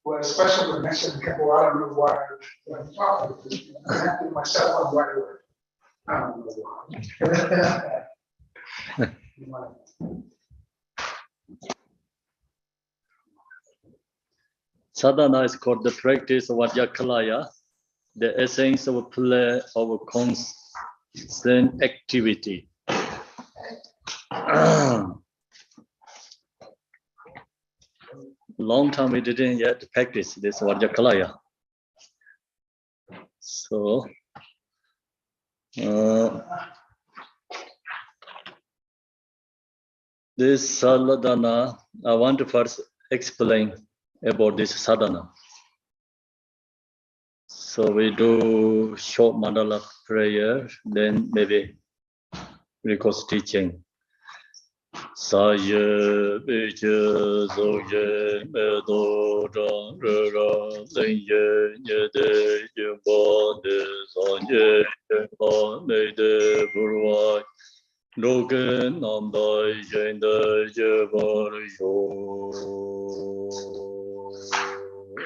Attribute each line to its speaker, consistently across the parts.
Speaker 1: Well, especially when Mexican people, I don't know why I'm talking to this. I have to myself on right away. I don't know why.
Speaker 2: Sadhana is called the practice of Vajrakilaya, the essence of play of constant activity. Long time we didn't yet practice this Vajrakilaya. So, this sadhana, I want to first explain about this sadhana. So we do short mandala prayer, then maybe recourse teaching. Saye beje zoye medo dang re ra lenye nye de yimba de sanye yimba me de burwa logen namdai yende yebar yo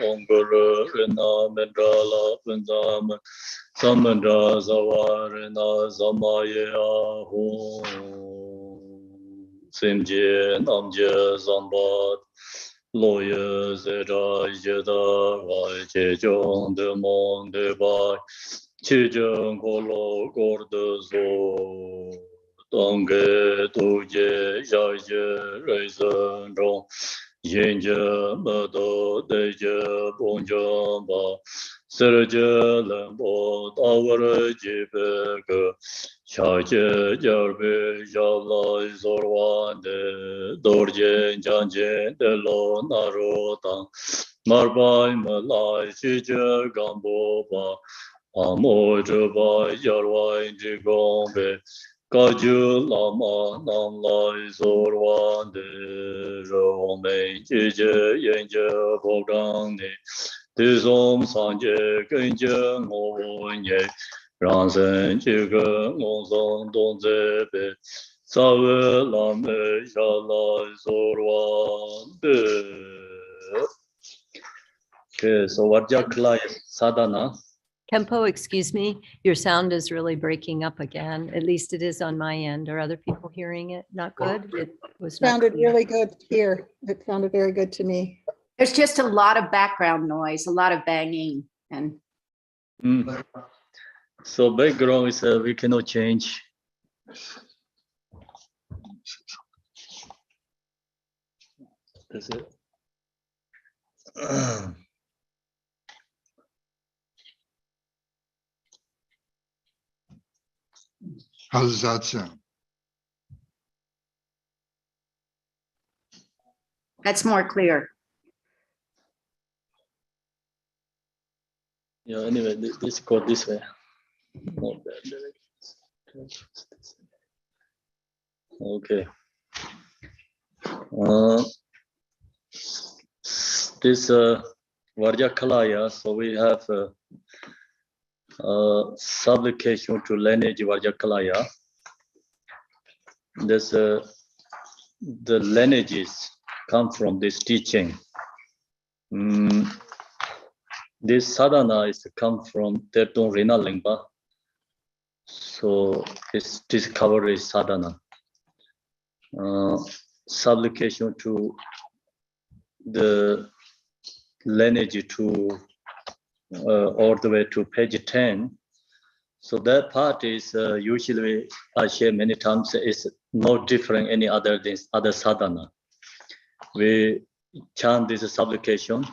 Speaker 2: ongara rena mandala pandama samandra zawarena samaya ho Simje namje zambat loye zera yeda vai chejong de mon de bai chejong kolo gorde zo dongge tuje jaje reisen dong yenje mado deje bonjong ba serje lembo tawar jibege Shaje jarbe jala zorwan de dorje janje de lo narota marbai malai chije gambo ba amo jaba yarwai jigombe kaju lama nam lai zorwan de rome chije yenje bogang ne tizom sanje kenje ngonye Ransen chiga ngonsong dongze be sawe lame shala zorwa de. Okay, so Vajrakilaya sadhana.
Speaker 3: Kempo, excuse me, your sound is really breaking up again. At least it is on my end. Are other people hearing it? Not good? It was not
Speaker 4: Sounded
Speaker 3: clear.
Speaker 4: really good here. It sounded very good to me.
Speaker 5: There's just a lot of background noise, a lot of banging, and
Speaker 2: So background is we cannot change. That's it.
Speaker 6: How does that sound?
Speaker 5: that's more clear.
Speaker 2: Yeah, anyway, this go this way. Not that direction. Okay. This Vajrakilaya, so we have supplication to lineage Vajrakilaya. There's the lineages come from this teaching. This sadhana is come from Terton Rina Lingpa. So this discovery is sadhana. Supplication to the lineage to all the way to page 10. So that part is usually I share many times is no different any other than other sadhana. We chant this supplication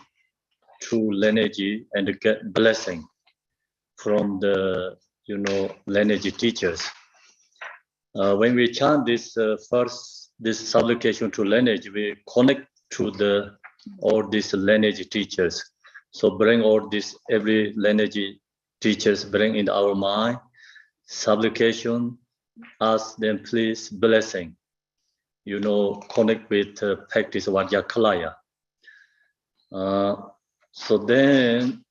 Speaker 2: to lineage and get blessing from the lineage teachers. When we chant this this supplication to lineage, we connect to all these lineage teachers. So bring all this every lineage teachers bring in our mind supplication, ask them please blessing. Connect with practice Vajrakilaya. So then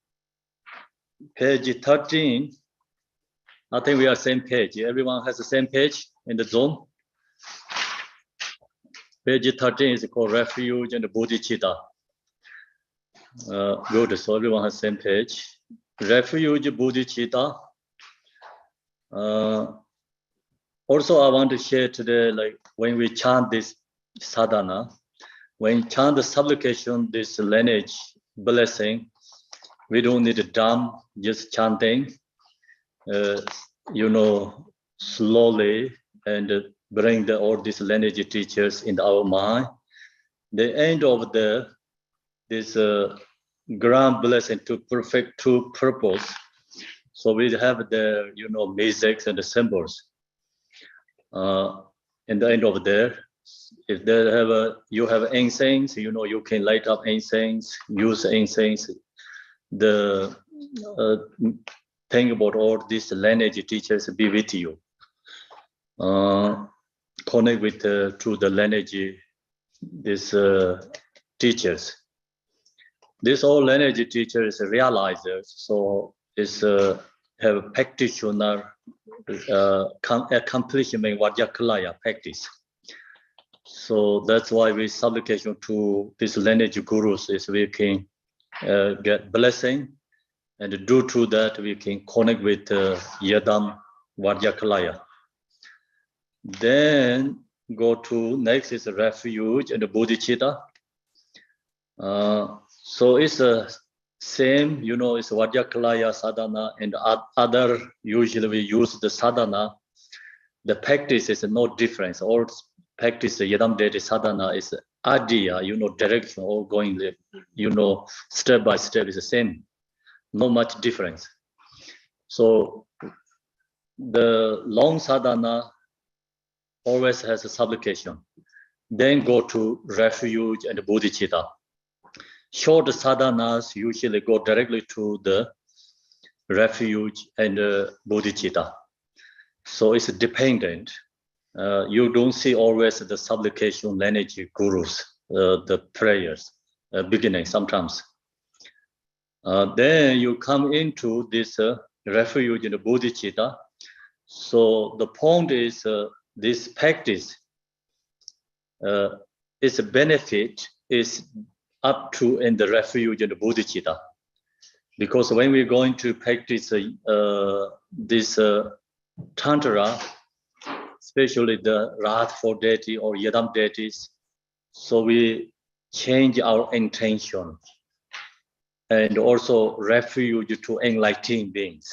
Speaker 2: page 13, I think we are same page. Everyone has the same page in the zone. Page 13 is called Refuge and Bodhichitta. Good, so everyone has same page. Refuge, Bodhichitta. Also, I want to share today, like when we chant this sadhana, when you chant the supplication, this lineage blessing, we don't need a drum, just chanting, slowly and bring all these lineage teachers in our mind. The end of this grand blessing to perfect true purpose. So we have the music and the symbols. In the end of there, if you have incense, you can light up incense, use incense. The thing about all these lineage teachers be with you. Connect with to the lineage, these teachers. This all lineage teachers realizers, so is have practitioner accomplishment Vajrakilaya practice. So that's why we supplication to this lineage gurus is we can get blessing, and due to that we can connect with Yadam Vajrakilaya. Then go to next is Refuge and Bodhichitta. So it's a same, it's Vajrakilaya sadhana and other, usually we use the sadhana. The practice is no difference. All practice, Yadam Deity sadhana is idea, direction, all going, step by step is the same. No much difference. So the long sadhana always has a supplication. Then go to Refuge and Bodhichitta. Short sadhanas usually go directly to the Refuge and Bodhichitta. So it's dependent. You don't see always the supplication lineage gurus, the prayers, beginning sometimes. Then you come into this Refuge and Bodhichitta. So the point is this practice, its benefit is up to in the Refuge and the Bodhichitta. Because when we're going to practice this Tantra, especially the Rahat for deity or Yadam deities, so we change our intention and also refuge to enlightened beings.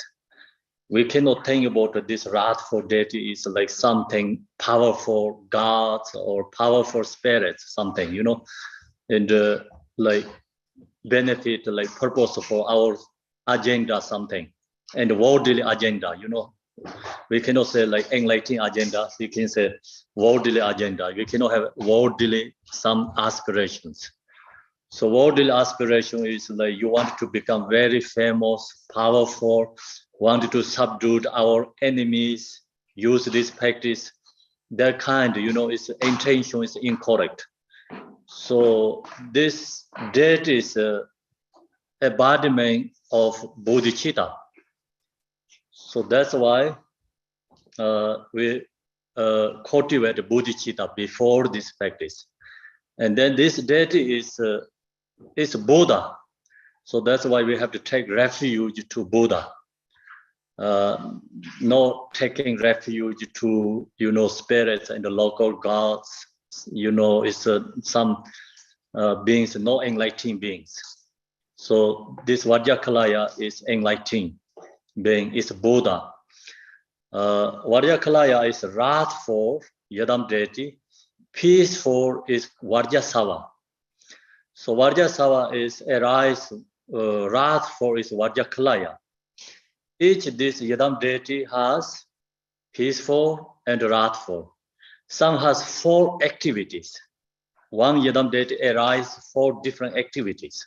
Speaker 2: We cannot think about this Rahat for deity is like something powerful gods or powerful spirits, something, and like benefit, like purpose for our agenda, something, and worldly agenda, we cannot say like enlightening agenda. We can say worldly agenda. We cannot have worldly some aspirations. So worldly aspiration is like you want to become very famous, powerful, wanted to subdue our enemies, use this practice. That kind, its intention is incorrect. So this death is embodiment of bodhicitta. So that's why we cultivate bodhicitta before this practice. And then this deity is Buddha. So that's why we have to take refuge to Buddha. Not taking refuge to, spirits and the local gods, it's some beings, no enlightened beings. So this Vajrakilaya is enlightened being, is Buddha. Vajrakilaya is wrathful, Yadam deity. Peaceful is Vajrasattva. So Vajrasattva is arise, wrathful is Vajrakilaya. Each this Yadam deity has peaceful and wrathful. Some has 4 activities. One Yadam deity arises 4 different activities.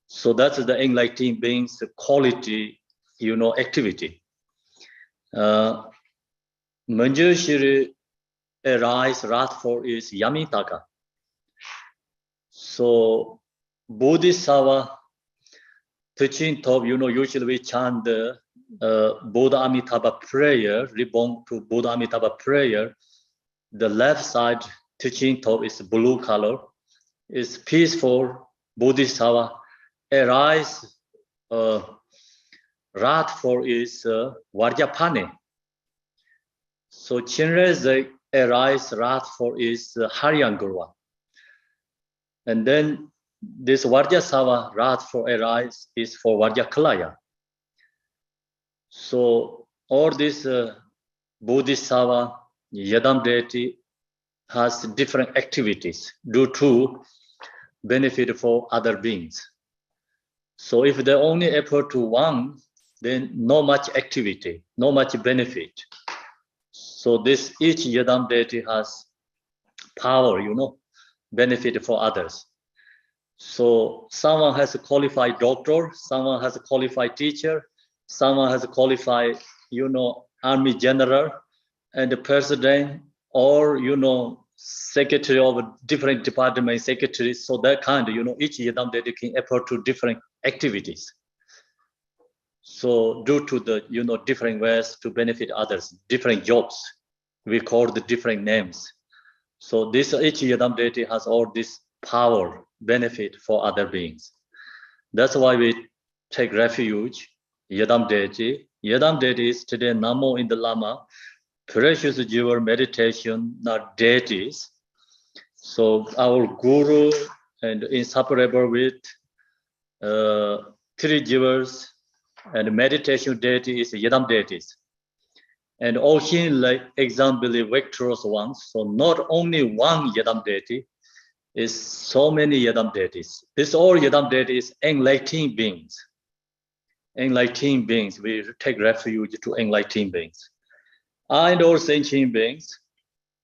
Speaker 2: So that's the enlightened being's quality, activity. Manjushri arise wrathful is Yamitaka. So Bodhisattva teaching top, usually we chant the Buddha Amitabha prayer, reborn to Buddha Amitabha prayer. The left side teaching top is blue color. It's peaceful Bodhisattva arise. Rat for is Vajrapane. So Chinreze arise rat for is Haryangurva. And then this Vajrasattva rat for arise is for Vajrakilaya. So all this Bodhisattva, Yadam deity has different activities due to benefit for other beings. So if they only effort to one, then no much activity, no much benefit. So this each Yadam deity has power, benefit for others. So someone has a qualified doctor, someone has a qualified teacher, someone has a qualified, army general and the president, or, secretary of a different department, secretaries. So that kind, each Yadam deity can effort to different activities. So due to the, different ways to benefit others, different jobs, we call the different names. So this each Yadam deity has all this power, benefit for other beings. That's why we take refuge, Yadam deity. Yadam deity is today Namo in the Lama, precious jewel meditation, not deities. So our guru and inseparable with three jewels and meditation deity is Yadam deities. And also like example, victorious ones. So not only one Yadam deity, is so many Yadam deities. This all Yadam deities enlightened beings. Enlightened beings, we take refuge to enlightened beings. And all sentient beings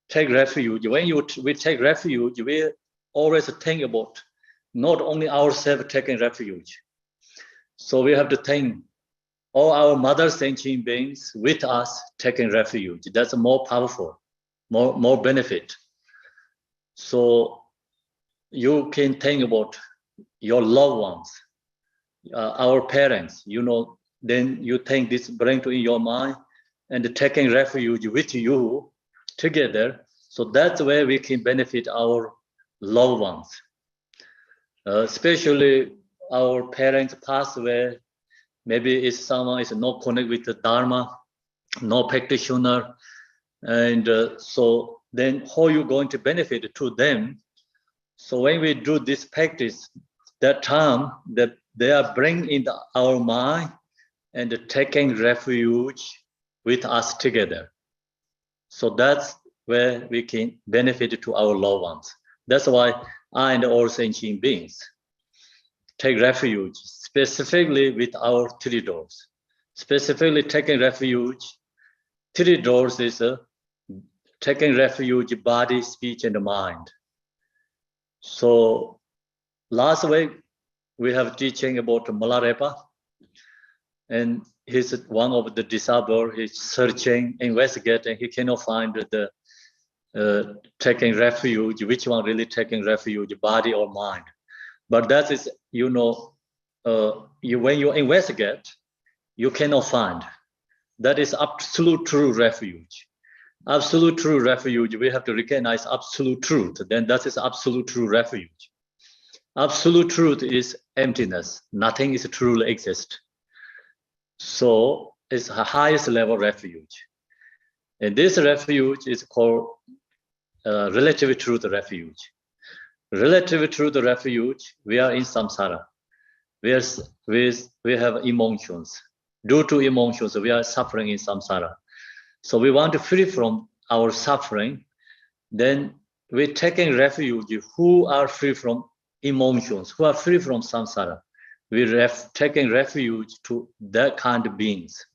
Speaker 2: take refuge. When we take refuge, we always think about not only ourselves taking refuge. So we have to think all our mother sentient beings with us taking refuge. That's more powerful, more benefit. So you can think about your loved ones, our parents, then you think this bring to in your mind and taking refuge with you together. So that's where we can benefit our loved ones. Especially our parents pass away, maybe if someone is not connected with the Dharma, no practitioner, and so then how you going to benefit to them? So when we do this practice, that time that they are bringing in our mind and taking refuge with us together. So that's where we can benefit to our loved ones. That's why I and all sentient beings take refuge specifically with our three doors. Specifically taking refuge, three doors is taking refuge, body, speech, and mind. So last week we have teaching about Malarepa, and he's one of the disciples. He's searching, investigating. He cannot find the taking refuge. Which one really taking refuge, body or mind? But that is, when you investigate, you cannot find. That is absolute true refuge. Absolute true refuge. We have to recognize absolute truth. Then that is absolute true refuge. Absolute truth is emptiness. Nothing is truly exist. So it's the highest level refuge. And this refuge is called relative truth refuge. Relative truth refuge, we are in samsara. We have emotions. Due to emotions, we are suffering in samsara. So we want to free from our suffering. Then we're taking refuge who are free from emotions, who are free from samsara. We're taking refuge to that kind of beings.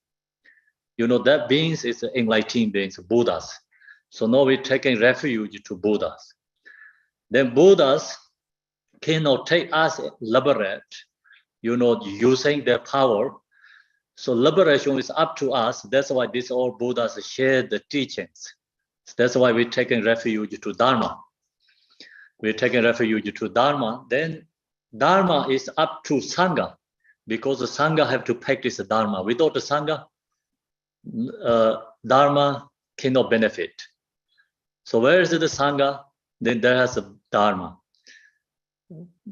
Speaker 2: That beings is enlightened beings, Buddhas. So now we're taking refuge to Buddhas. Then Buddhas cannot take us liberate, using their power. So liberation is up to us. That's why these all Buddhas share the teachings. That's why we're taking refuge to Dharma. We're taking refuge to Dharma. Then Dharma is up to Sangha, because the Sangha have to practice the Dharma. Without the Sangha, Dharma cannot benefit. So where is the Sangha? then there has a Dharma.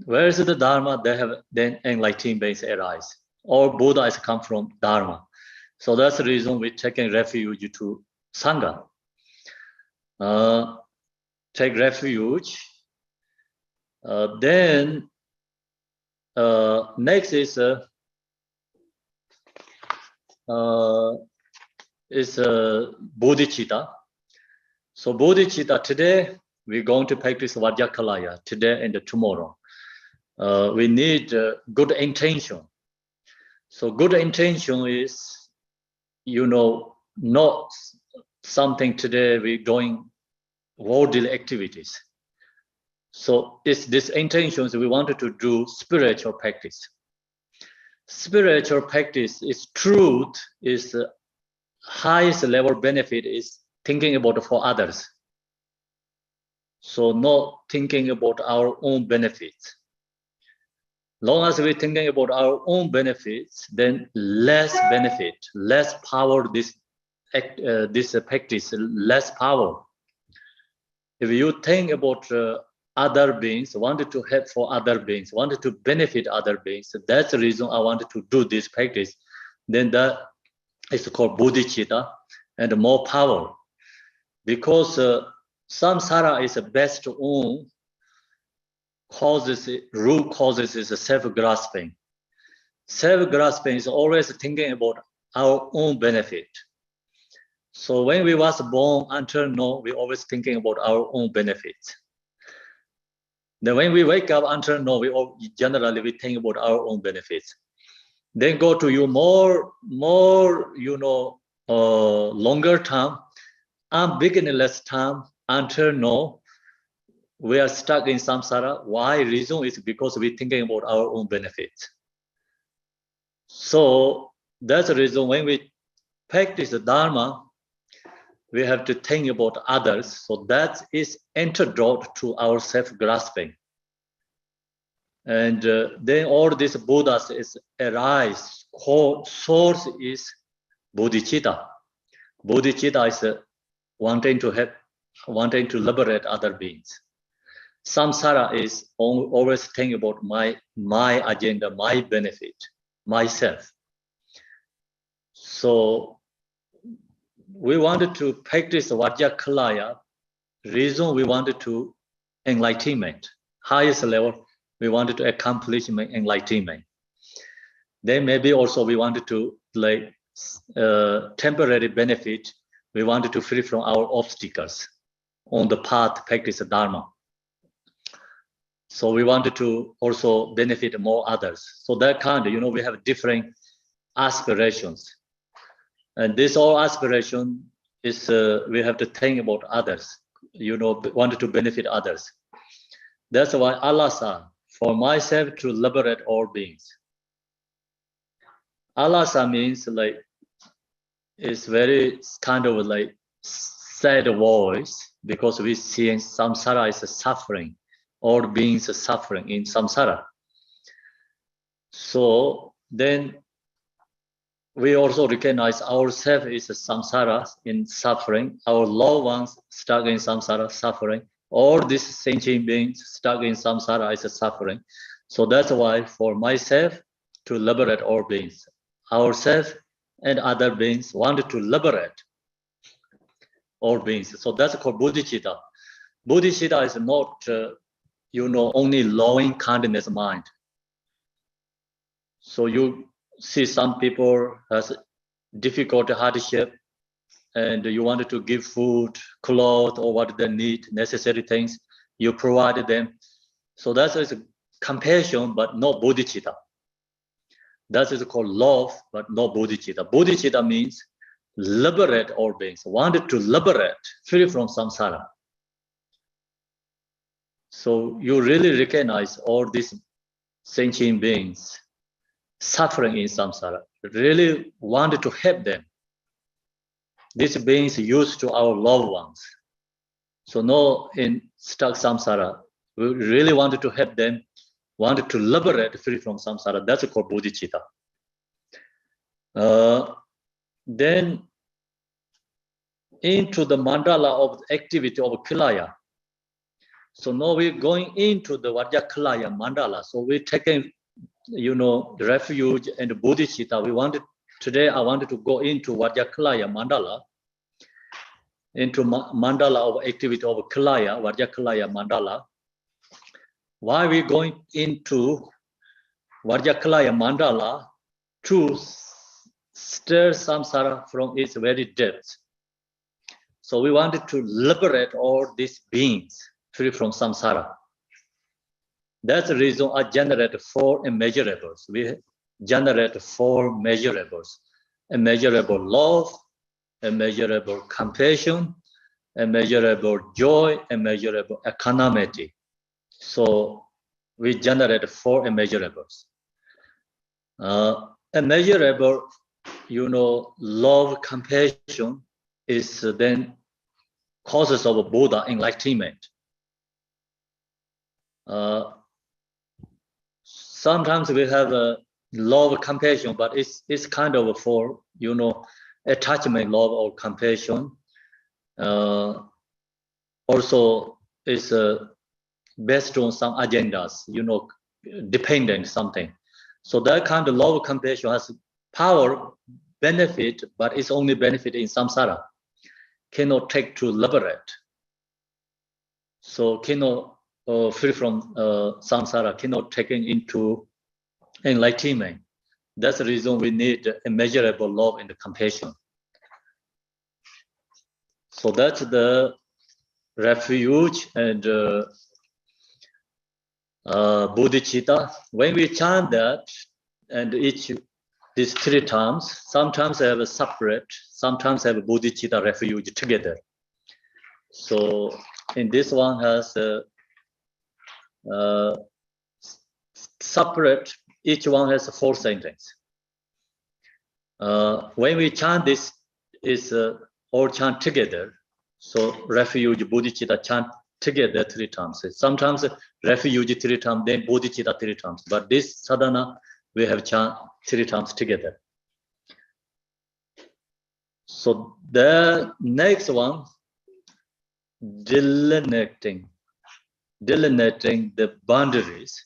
Speaker 2: Where is the Dharma? They have then enlightened beings arise. All Buddhas come from Dharma. So that's the reason we're taking refuge to Sangha. Take refuge. Then next is Bodhichitta. So Bodhichitta, today we're going to practice Vajrakilaya, today and tomorrow. We need good intention. So good intention is, not something today we're doing worldly activities. So it's this intentions we wanted to do spiritual practice. Spiritual practice is truth, is highest level benefit is thinking about for others. So not thinking about our own benefits. Long as we're thinking about our own benefits, then less benefit, less power, this practice, less power. If you think about other beings, wanted to help for other beings, wanted to benefit other beings, that's the reason I wanted to do this practice, then that is called bodhicitta and more power. Because samsara is the best own causes, root causes is self-grasping. Self-grasping is always thinking about our own benefit. So when we was born until now, we always thinking about our own benefits. Then when we wake up until now, we think about our own benefits. Then go to you more longer term and beginningless time until now, we are stuck in samsara. Why? Reason is because we're thinking about our own benefits. So that's the reason when we practice the Dharma, we have to think about others. So that is antidote to our self-grasping. And then all these Buddhas is arise. Source is bodhicitta. Bodhicitta is wanting to liberate other beings. Samsara is always thinking about my agenda, my benefit, myself. So we wanted to practice Vajrakilaya. Reason we wanted to enlightenment, highest level, we wanted to accomplish enlightenment. Then maybe also we wanted to temporary benefit. We wanted to free from our obstacles on the path practice Dharma. So we wanted to also benefit more others. So that kind of, we have different aspirations. And this all aspiration is, we have to think about others, wanted to benefit others. That's why Allah said, for myself to liberate all beings. Allah means it's very kind of sad voice because we see samsara is suffering. All beings are suffering in samsara. So then we also recognize ourselves is a samsara in suffering. Our loved ones stuck in samsara suffering. All these sentient beings stuck in samsara is a suffering. So that's why for myself to liberate all beings, ourselves and other beings wanted to liberate all beings. So that's called bodhicitta. Bodhicitta is not only loving kindness mind. So you see some people has difficult hardship and you wanted to give food, clothes, or what they need, necessary things, you provide them. So that is compassion, but not bodhicitta. That is called love, but not bodhicitta. Bodhicitta means liberate all beings, wanted to liberate, free from samsara. So you really recognize all these sentient beings suffering in samsara, really wanted to help them. These beings used to our loved ones. So no in stuck samsara, we really wanted to help them, wanted to liberate free from samsara. That's called bodhicitta. Then into the mandala of activity of Kilaya. So now we're going into the Vajrakilaya mandala. So we're taking, the refuge and the bodhicitta. Today I wanted to go into Vajrakilaya mandala, into mandala of activity of Kilaya, Vajrakilaya mandala. Why we going into Vajrakilaya mandala? To stir samsara from its very depths. So we wanted to liberate all these beings free from samsara. That's the reason I generate 4 immeasurables. We generate 4 measurables: immeasurable love, immeasurable compassion, immeasurable joy, immeasurable equanimity. So we generate 4 immeasurables. Immeasurable, love, compassion is then causes of Buddha enlightenment. Sometimes we have a love, compassion, but it's kind of for attachment, love or compassion. Also, it's based on some agendas, dependent something. So that kind of love, compassion has power, benefit, but it's only benefit in samsara. Cannot take to liberate. So cannot free from samsara, cannot take into enlightenment. That's the reason we need immeasurable love and compassion. So that's the refuge and bodhicitta. When we chant that, and these 3 terms, sometimes have a separate, sometimes have a bodhicitta refuge together. So in this one has separate, each one has 4 sentences. When we chant this, is all chant together. So refuge, bodhicitta chant together 3 times. Sometimes refuge 3 times, then bodhicitta 3 times. But this sadhana, we have chant 3 times together. So the next one, delineating the boundaries.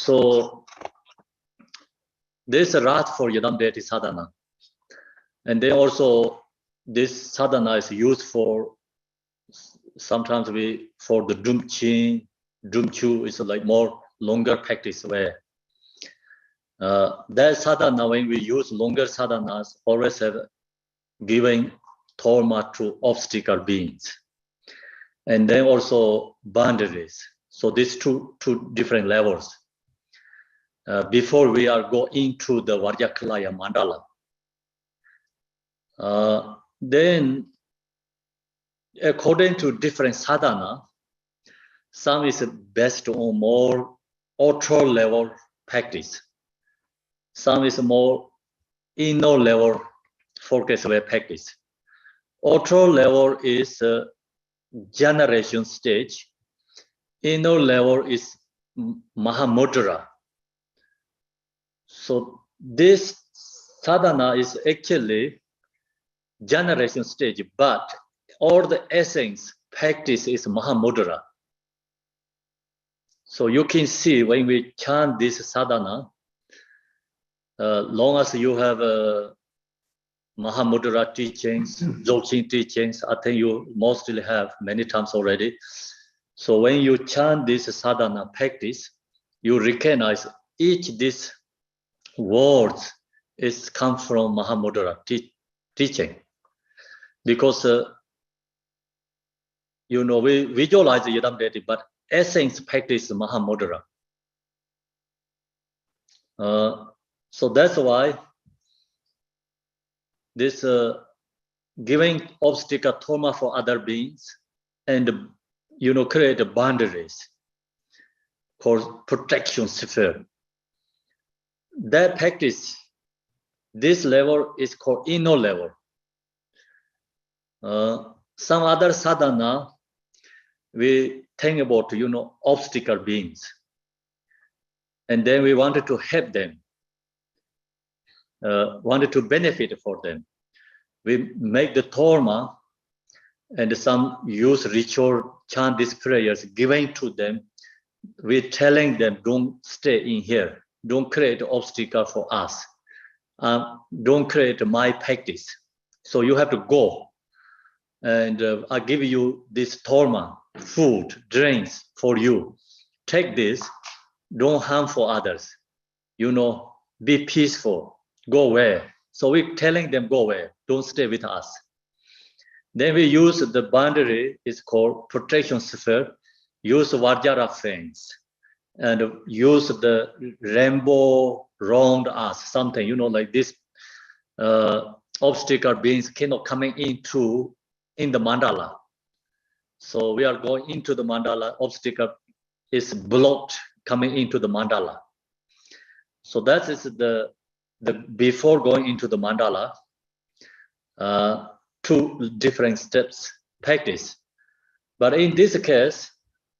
Speaker 2: So this is Rat for Yadam Deity sadhana. And then also this sadhana is used for, sometimes for the Drumchu is like more longer practice where that sadhana, when we use longer sadhanas, always have giving torma to obstacle beings. And then also boundaries. So these two different levels. Before we are go into the Vajrakilaya mandala. Then according to different sadhana, some is based on more outer level practice. Some is more inner level focus way practice. Outer level is generation stage. Inner level is Mahamudra. So this sadhana is actually generation stage, but all the essence practice is Mahamudra. So you can see when we chant this sadhana, long as you have Mahamudra teachings, Dzogchen teachings, I think you mostly have many times already. So when you chant this sadhana practice, you recognize each these words is come from Mahamudra teaching. Because we visualize Yadam Deity, but essence practice Mahamudra. So that's why this giving obstacle torma for other beings and create boundaries called protection sphere. That practice, this level is called inner level. Some other sadhana, we think about obstacle beings, and then we wanted to help them, wanted to benefit for them. we make the Torma and some use ritual, chant these prayers, giving to them. We're telling them, don't stay in here. Don't create an obstacle for us. Don't create my practice. So you have to go. And I give you this Torma, food, drinks for you. Take this. Don't harm for others. Be peaceful. Go away. So we're telling them, go away. Don't stay with us. Then we use the boundary, it's called protection sphere. Use Vajra fence. And use the rainbow around us, something, like this obstacle beings cannot coming in the mandala. So we are going into the mandala, obstacle is blocked coming into the mandala. So that is the before going into the mandala, 2 different steps practice. But in this case,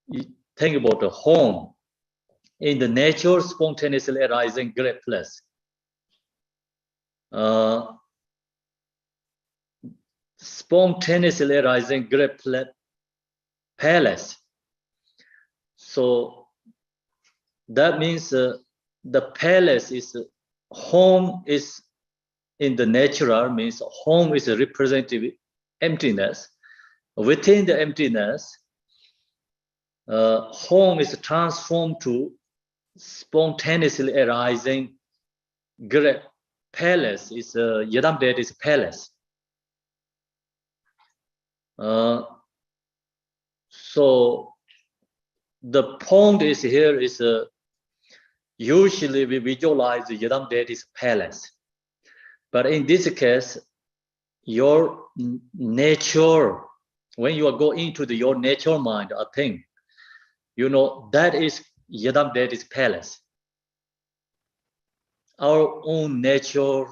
Speaker 2: you think about the home. In the nature, spontaneously arising great place. Spontaneously arising great palace. So that means the palace is home is in the natural, means home is a representative emptiness. Within the emptiness, home is transformed to spontaneously arising great palace. Is Yadam Deity's palace. So the point is here is usually we visualize the Yadam Deity's palace, but in this case, your nature, when you go into your nature mind, I think, that is Yadam Deity's palace. Our own nature,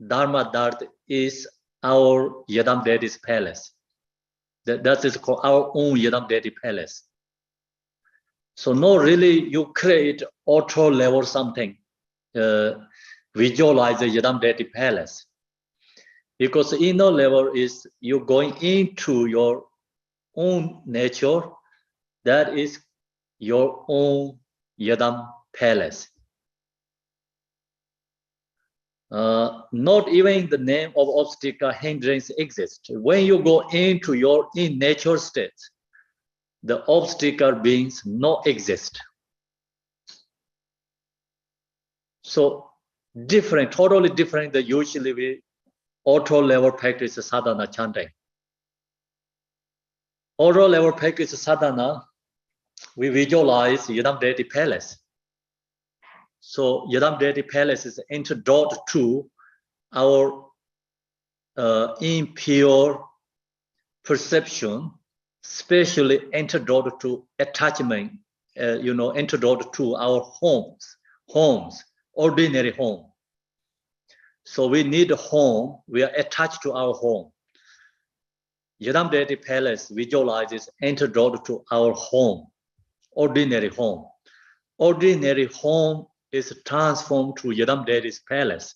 Speaker 2: Dharma Dart is our Yadam Deity's palace. That is called our own Yadam Deity palace. So no, really, you create auto level something, visualize the Yadam Deity palace. Because inner level is you going into your own nature, that is your own Yadam palace. Not even the name of obstacle hindrance exists. When you go into your in nature state, the obstacle beings not exist. So different, totally different than usually we auto level practice sadhana chanting. Auto level practice sadhana, we visualize Yadam Deity palace. So Yadam Deity palace is antidote to our impure perception, especially antidote to attachment, antidote to our homes, ordinary home. So we need a home, we are attached to our home. Yadam Deity palace visualizes antidote to our home, ordinary home. Ordinary home is transformed to Yadam Deity's palace.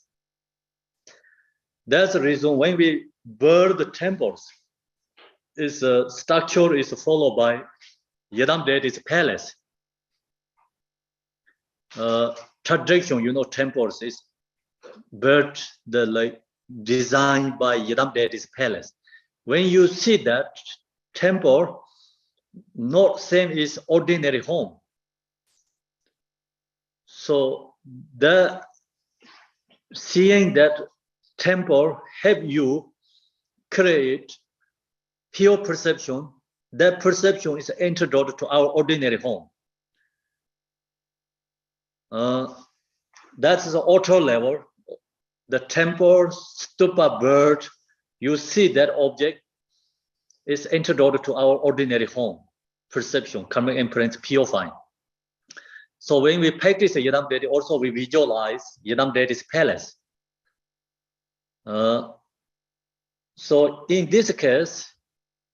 Speaker 2: That's the reason when we build the temples, its structure is followed by Yadam Deity's palace. Tradition, temples is built designed by Yadam Deity's palace. When you see that temple, not same is ordinary home. So the seeing that temple help you create pure perception. That perception is antidote to our ordinary home. That's the auto level. The temple, stupa, bird, you see that object is antidote to our ordinary home perception, karmic imprints, purifying. So when we practice Yadam Deity, also we visualize Yadam Deity's palace. So in this case,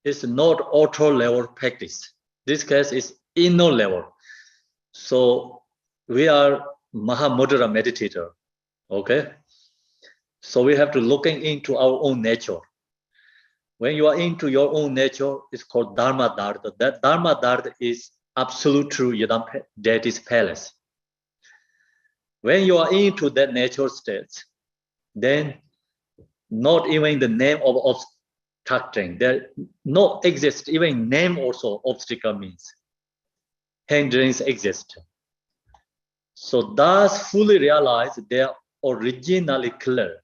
Speaker 2: it's not auto level practice. This case is inner level. So we are Mahamudra meditator, okay? So we have to looking into our own nature. When you are into your own nature, it's called Dharma Dharma. That Dharma Dharma is absolute true Yidam deity's palace. When you are into that nature state, then not even the name of obstructing, there no exist, even name also obstacle means. Hindrance exist. So thus fully realize they are originally clear.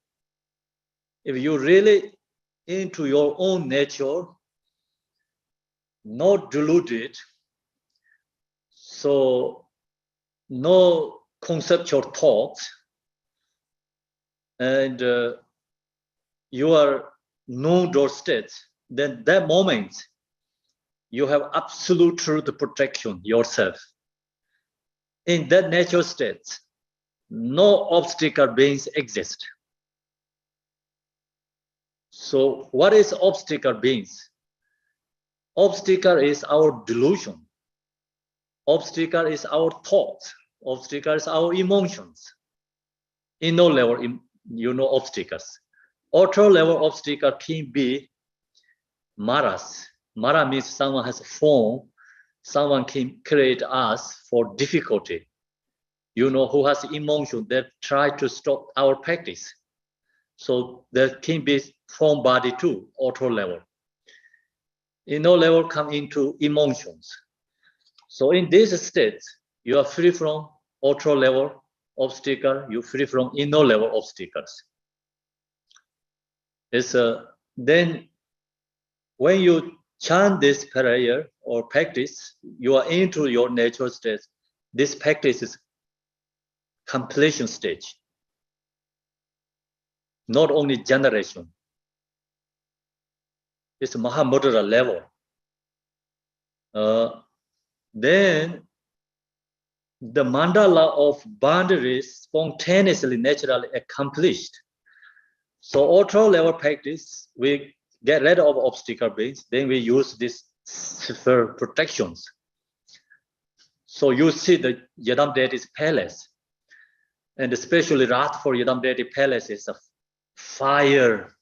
Speaker 2: If you really into your own nature, not deluded, so no conceptual thoughts, and you are nude or state, then that moment you have absolute truth protection yourself. In that natural state, no obstacle beings exist. So what is obstacle beings? Obstacle is our delusion. Obstacle is our thoughts. Obstacle is our emotions. In no level, obstacles. Outer level obstacle can be maras. Mara means someone has a form. Someone can create us for difficulty. Who has emotion that try to stop our practice. So there can be form body too, outer level. Inner level come into emotions. So in this state, you are free from outer level obstacle, you're free from inner level obstacles. Then when you chant this prayer or practice, you are into your natural state. This practice is completion stage, not only generation. It's Mahamudra level. Then the mandala of boundaries spontaneously, naturally accomplished. So outer level practice, we get rid of obstacle beings, then we use this sphere protections. So you see the Yidam deity's palace, and especially Rath for Yidam deity palace is a fire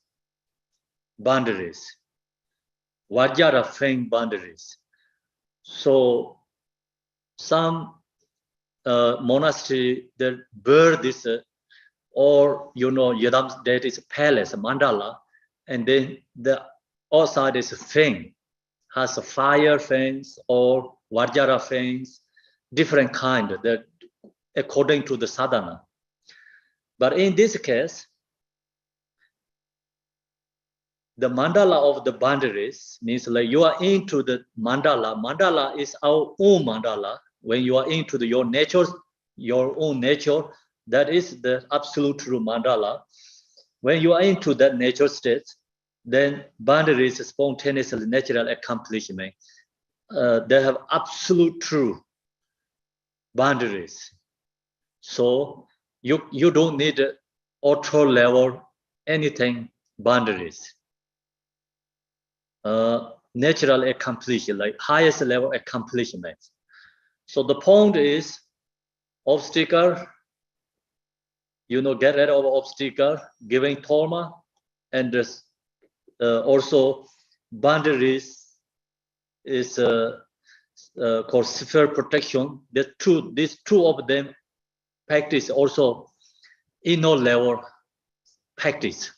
Speaker 2: boundaries, Vajra flame boundaries. So some monastery that bear this or Yidam deity's palace, mandala, and then the outside is flame, has a fire flames or Vajra flames, different kind that according to the sadhana. But in this case, the mandala of the boundaries means like you are into the mandala. Mandala is our own mandala. When you are into your nature, your own nature, that is the absolute true mandala. When you are into that nature state, then boundaries spontaneously natural accomplishment. They have absolute true boundaries. So you don't need outer level anything boundaries. Natural accomplishment, like highest level accomplishment. So the point is obstacle, get rid of obstacle, giving Torma, and also boundaries is called sphere protection. These two of them practice also inner level practice.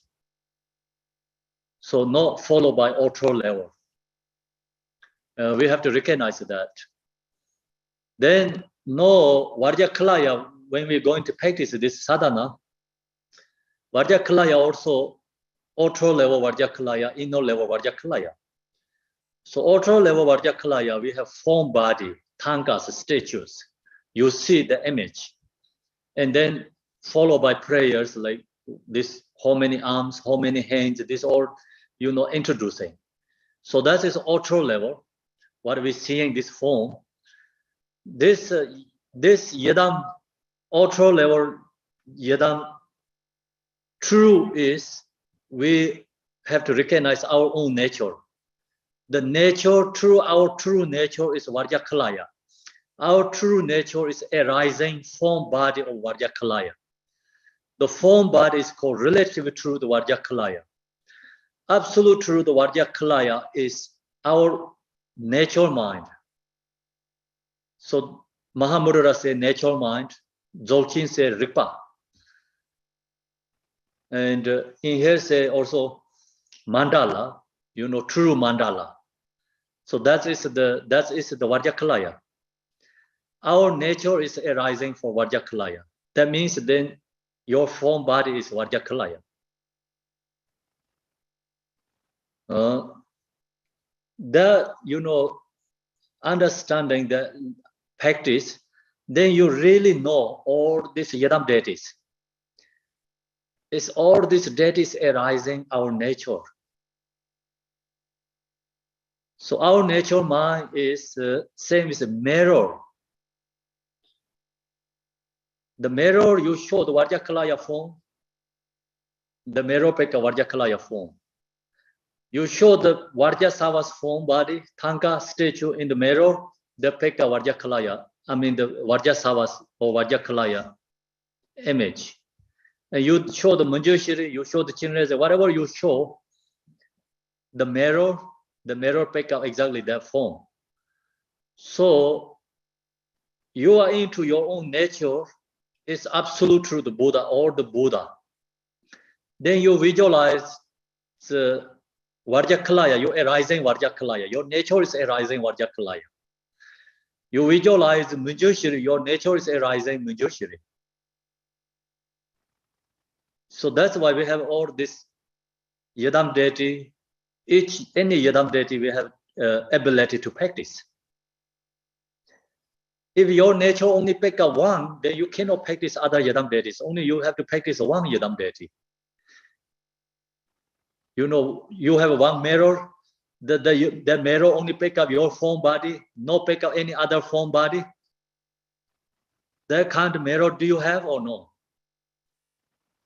Speaker 2: So not followed by outer level. We have to recognize that. Then no Vajrakilaya, when we're going to practice this sadhana, Vajrakilaya also outer level Vajrakilaya, inner level Vajrakilaya. So outer level Vajrakilaya, we have form body, tankas, statues. You see the image. And then followed by prayers like this, how many arms, how many hands, this all, introducing. So that is outer level, what we see in this form. This Yidam outer level Yidam true is we have to recognize our own nature. The nature, our true nature is Vajrakilaya. Our true nature is arising form body of Vajrakilaya. the form body is called relative truth Vajrakilaya. Absolute truth Vajrakilaya is our natural mind. So Mahamudra said natural mind, Dzogchen said Ripa. And in here say also mandala, true mandala. So that is the Vajrakilaya. Our nature is arising for Vajrakilaya. That means then your form body is Vajrakilaya. Understanding the practice, then you really know all these Yadam deities. It's all these deities arising our nature. So our nature mind is same as a mirror. The mirror you show the Vajrakilaya form, the mirror pick a Vajrakilaya form. You show the Vajrasava's form body, Tanka statue in the mirror, the pick a Vajrakilaya, the Vajrasava's or Vajrakilaya image. And you show the Manjushri, you show the Chinreza, whatever you show, the mirror pick up exactly that form. So you are into your own nature, it's absolute truth, the Buddha or the Buddha. Then you visualize the Vajrakilaya, you're arising Vajrakilaya. Your nature is arising Vajrakilaya. You visualize Manjushri, your nature is arising Manjushri. So that's why we have all this Yadam deity. Any Yadam deity we have ability to practice. If your nature only pick up one, then you cannot practice other Yadam deities. Only you have to practice one Yadam deity. You have one mirror. The mirror only pick up your form body, no pick up any other form body. That kind of mirror do you have or no?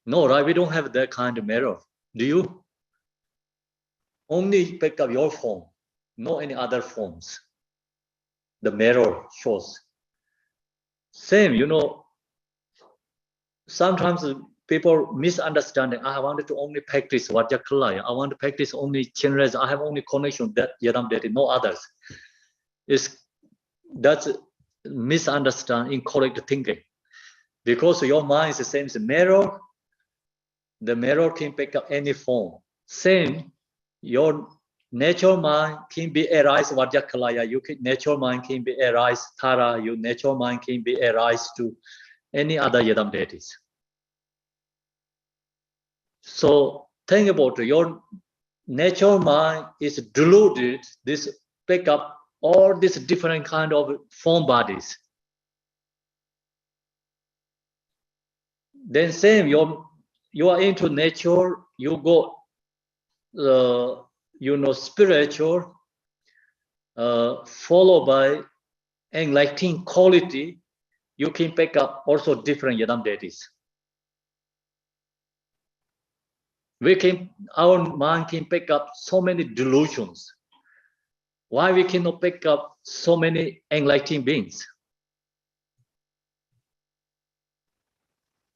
Speaker 2: No, right? We don't have that kind of mirror. Do you? Only pick up your form, no any other forms. The mirror shows. Same, sometimes people misunderstanding. I wanted to only practice Vajrakilaya. I want to practice only Chinreza. I have only connection that Yadam deity, no others. That's misunderstand, incorrect thinking. Because your mind is the same as a mirror, the mirror can pick up any form. Same, your natural mind can be arise Vajrakilaya. Natural mind can be arise Tara. Your natural mind can be arise to any other Yadam deities. So think about it. Your natural mind is deluded. This pick up all these different kind of form bodies. Then same, you are into nature. You go, spiritual, followed by enlightening quality. You can pick up also different Yadam deities. Our mind can pick up so many delusions. Why we cannot pick up so many enlightened beings?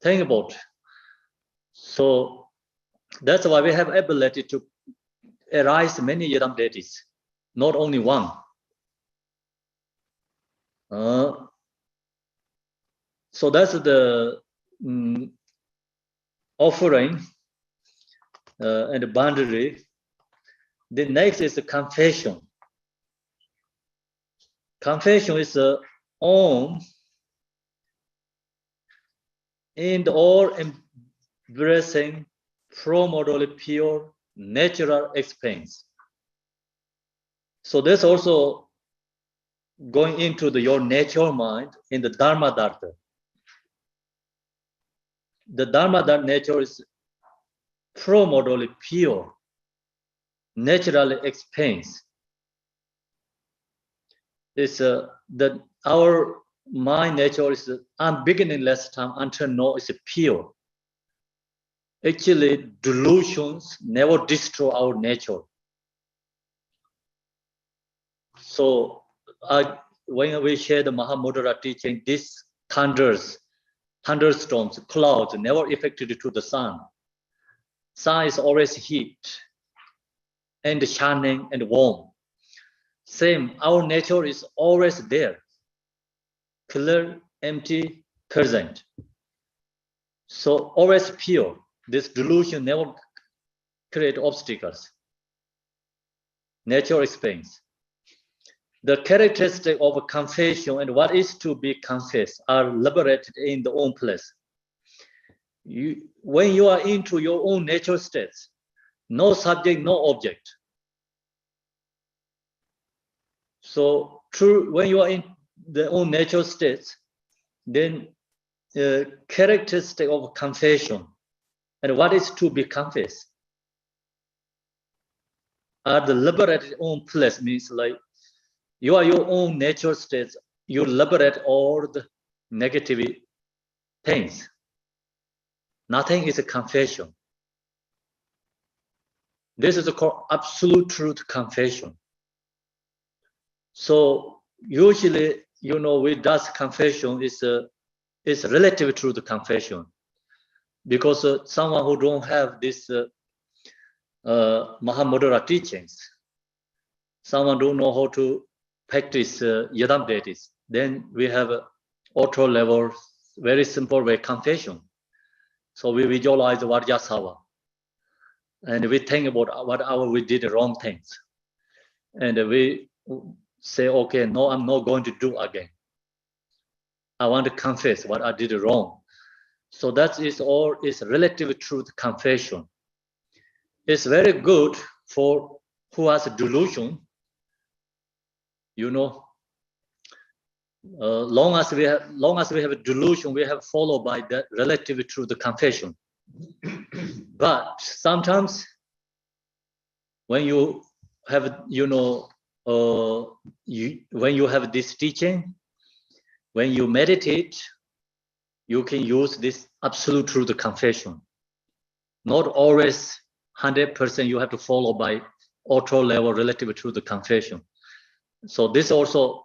Speaker 2: Think about it. So that's why we have ability to arise many Yadam deities, not only one. So that's the offering and the boundary. The next is the confession. Confession is Om in the all embracing, primordially pure, natural experience. So that's also going into your natural mind in the Dharma Dharma. The Dharma Dharma nature is primordially pure, naturally expands. It's our mind nature is unbeginningless time until now is pure. Actually, delusions never destroy our nature. So when we share the Mahamudra teaching, this thunders thunderstorms, clouds never affected to the sun. Sun is always heat and shining and warm. Same, our nature is always there. Clear, empty, present. So always pure. This delusion never create obstacles. Nature explains. The characteristic of confession and what is to be confessed are liberated in their own place. When you are into your own nature states, no subject, no object. So true, when you are in the own nature states, then the characteristic of confession and what is to be confessed are the liberated own place, means like you are your own nature states, you liberate all the negative things. Nothing is a confession. This is called absolute truth confession. So usually, with that confession is relative truth confession, because someone who don't have this Mahamudra teachings, someone don't know how to practice Yadam deities, then we have auto level, very simple way confession. So we visualize Vajra and we think about whatever we did wrong things, and we say, okay, no, I'm not going to do again. I want to confess what I did wrong. So that is all is relative truth confession. It's very good for who has a delusion. Long as we have a delusion, we have followed by that relative truth confession. But sometimes when you have, when you have this teaching, when you meditate, you can use this absolute truth confession. Not always 100% you have to follow by auto level relative truth confession. So this also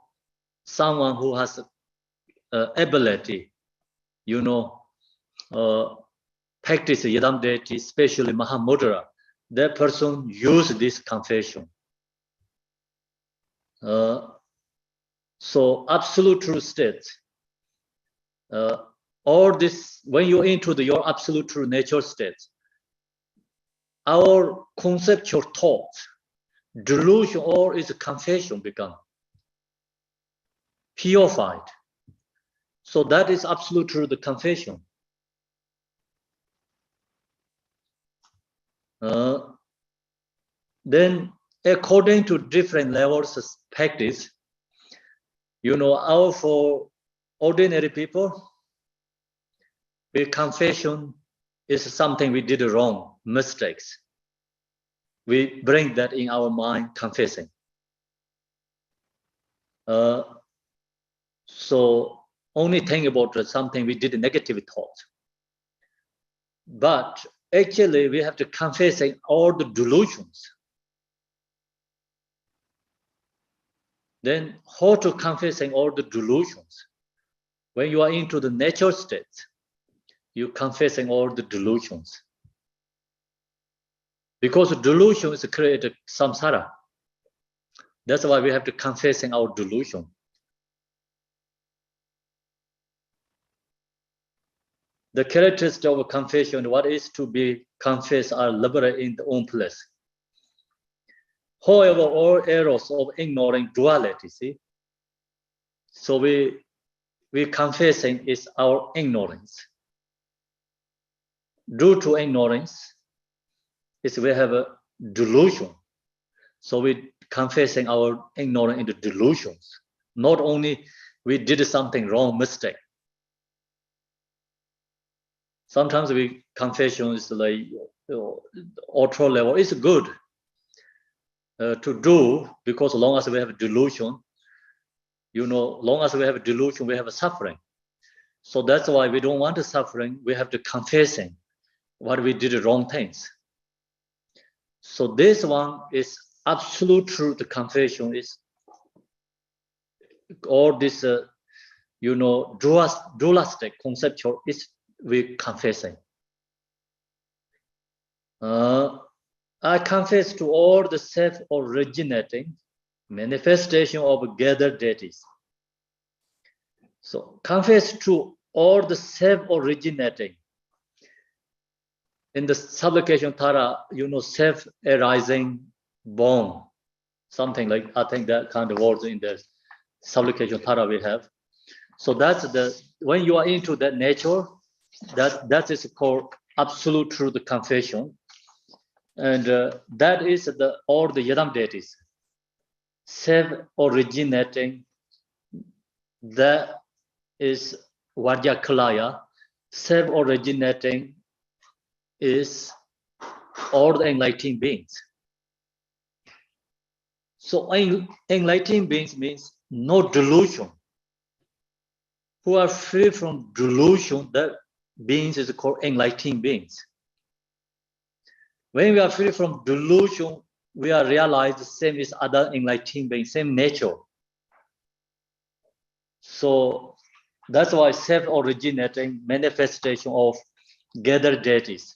Speaker 2: someone who has ability, practice Yadam deity, especially Mahamudra, that person use this confession. So absolute truth states, all this, when you're into your absolute true nature states, our conceptual thoughts, delusion or is confession become purified. So that is absolute truth, the confession. Then according to different levels of practice, for ordinary people, the confession is something we did wrong, mistakes. We bring that in our mind, confessing. So only think about something we did negative thought. But actually, we have to confessing all the delusions. Then how to confessing all the delusions? When you are into the nature state, you confessing all the delusions. Because delusion is created samsara. That's why we have to confessing our delusion. The characteristic of confession, what is to be confessed, are liberated in their own place. However, all errors of ignoring duality, see? So we confessing is our ignorance. Due to ignorance, we have a delusion. So we confessing our ignorance into delusions. Not only we did something wrong, mistake. Sometimes confession is like auto level. It's good to do, because as long as we have a delusion, long as we have a delusion, we have a suffering. So that's why we don't want the suffering. We have to confessing what we did wrong things. So this one is absolute truth confession. Is all this, dualistic conceptual is we confessing. I confess to all the self-originating manifestation of gathered deities. So confess to all the self-originating. In the supplication Tara, self-arising born, something like, I think that kind of words in the supplication Tara we have. So that's when you are into that nature, that is called absolute truth confession. And that is all the Yadam deities, self-originating, that is Vajrakilaya, self-originating is all the enlightened beings. So enlightened beings means no delusion. Who are free from delusion, that beings is called enlightened beings. When we are free from delusion, we are realized the same as other enlightened beings, same nature. So that's why self-originating manifestation of gathered deities.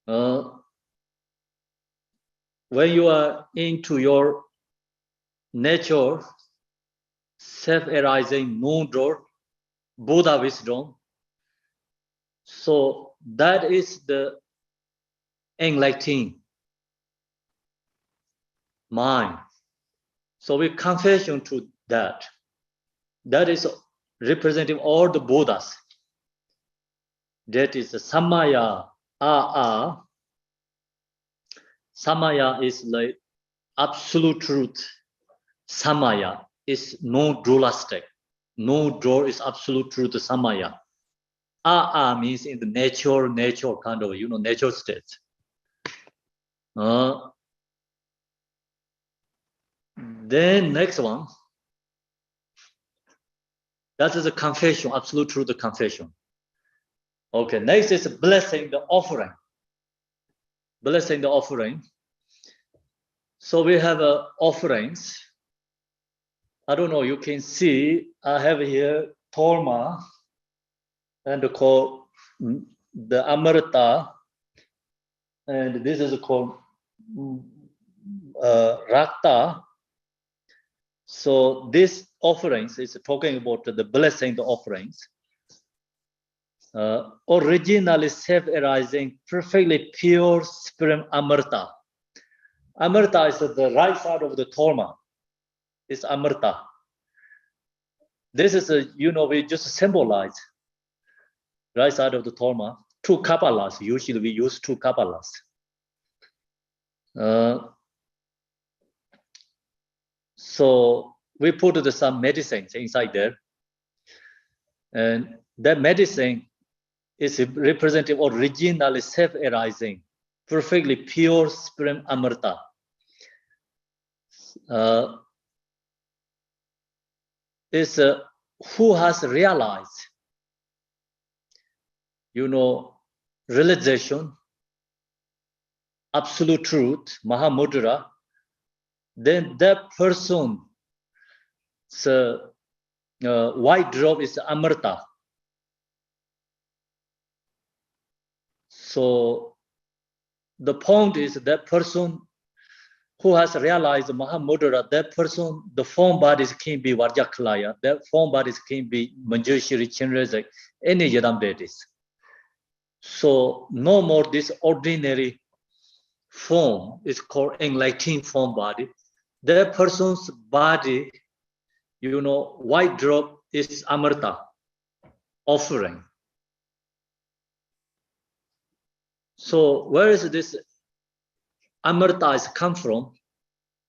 Speaker 2: When you are into your nature, self-arising known door, Buddha wisdom, so that is the enlightened mind. So we confession to that. That is representing all the Buddhas. That is the Samaya. Samaya is like absolute truth. Samaya is no dualistic. No door is absolute truth. Samaya. Means in the nature kind of, nature state. Then next one. That is a confession, absolute truth confession. Okay, next is blessing the offering. Blessing the offering. So we have offerings. I don't know, you can see, I have here Torma and called the Amrita, and this is called Rakta. So this offerings is talking about the blessing the offerings. Originally self-arising, perfectly pure spirit Amrita. Amrita is the right side of the Torma. It's Amrita. This is we just symbolize right side of the Torma. Two Kappalas. Usually we use two Kappalas. So we put some medicines inside there. And that medicine is representative originally self-arising, perfectly pure spirit Amrita. Is who has realized, realization, absolute truth, Mahamudra, then that person's white robe is Amrita. So the point is that person who has realized Mahamudra, that person, the form bodies can be Vajrakilaya, that form bodies can be Manjushri, Chenrezak, any Yadam deities. So no more this ordinary form is called enlightened form body. That person's body, white drop is Amrita, offering. So where is this Amrita is come from?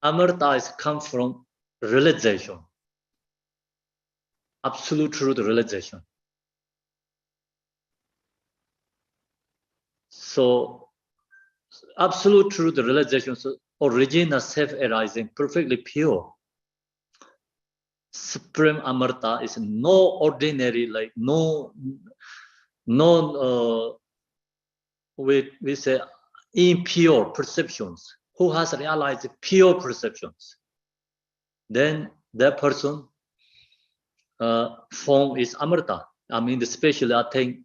Speaker 2: Amrita is come from realization, absolute truth realization. So absolute truth realization, so original self-arising, perfectly pure. Supreme Amrita is no ordinary, like we say impure perceptions. Who has realized pure perceptions? Then that person form is Amrita. I mean, especially I think